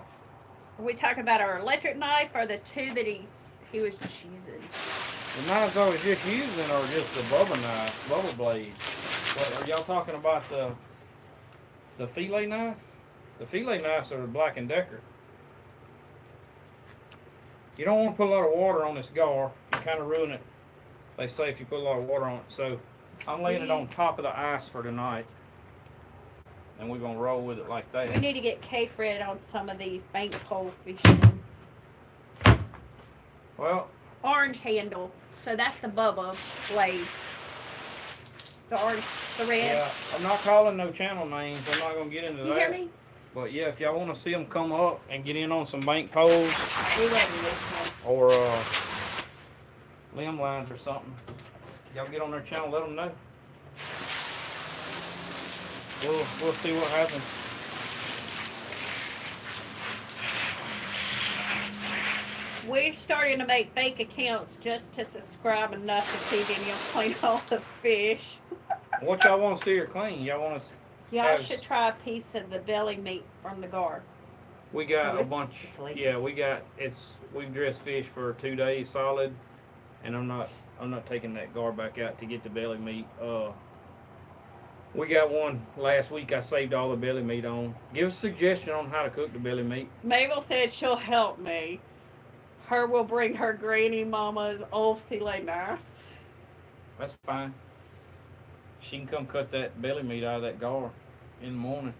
Are we talking about our electric knife or the two that he was just using? The knives I was just using are just the bubble blade. What, are y'all talking about the fillet knife? The fillet knives are the Black & Decker. You don't want to put a lot of water on this gar. You kind of ruin it. They say if you put a lot of water on it. So I'm laying it on top of the ice for tonight. And we're going to roll with it like that. We need to get K-Fred on some of these bank pole fishing. Well, Orange handle. So that's the Bubba blade. The orange, the red. yeah, I'm not calling no channel names. I'm not going to get into You that. hear me? But yeah, if y'all want to see them come up and get in on some bank poles We let him listen. or limb lines or something, y'all get on their channel, let them know. We'll see what happens. We're starting to make fake accounts just to subscribe enough to see Danielle clean all the fish. What y'all want to see her clean? Y'all want to? Y'all should try a piece of the belly meat from the gar. We got Oh, a it's bunch. like- Yeah, we've dressed fish for 2 days solid, and I'm not taking that gar back out to get the belly meat. We got one last week. I saved all the belly meat on. Give us a suggestion on how to cook the belly meat. Mabel said she'll help me. Her will bring her granny mama's old fillet knife. That's fine. She can come cut that belly meat out of that gar in the morning.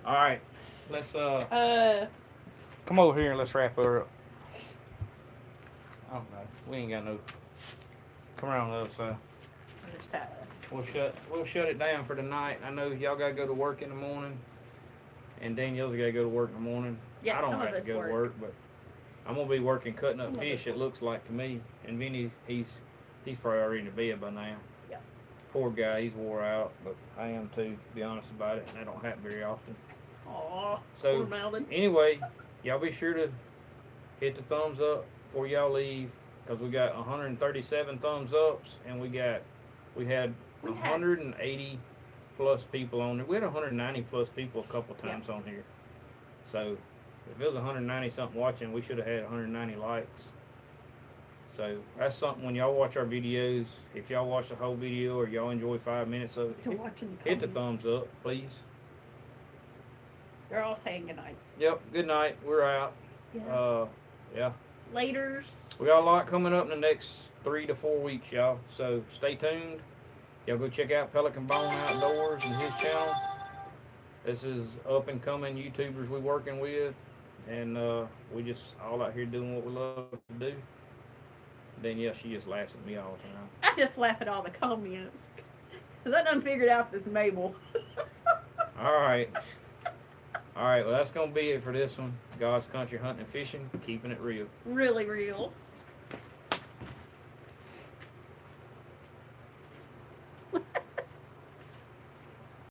All right, let's come over here and let's wrap her up. Oh no, we ain't got no. Come around the other side. Other side. We'll shut it down for tonight. I know y'all gotta go to work in the morning, and Danielle's gotta go to work in the morning. Yeah, I don't some of have to us go work. to work, but I'm gonna be working cutting up Some of fish. us It looks like to me, and Vinnie, he's probably already in bed by now. Yeah. Poor guy, he's wore out, but I am too, to be honest about it, and that don't happen very often. Aw, So poor Melvin. anyway, y'all be sure to hit the thumbs up before y'all leave, because we got 137 thumbs ups, and we had 180 plus people on there. We had 190 plus people a couple times on here. So if it was 190 something watching, we should have had 190 likes. So that's something when y'all watch our videos. If y'all watch the whole video or y'all enjoy 5 minutes of Still it, watching the hit the comments. thumbs up, please. They're all saying goodnight. Yep. Good night. We're out. Yeah. Yeah. Laters. We got a lot coming up in the next 3 to 4 weeks, y'all. So stay tuned. Y'all go check out Pelican Bone Outdoors and his channel. This is up and coming YouTubers we working with, and we just all out here doing what we love to do. Danielle, she just laughs at me all the time. I just laugh at all the comments. Because I done figured out this Mabel. All right. All right, well, that's going to be it for this one. God's Country Hunting and Fishing, keeping it real. Really real.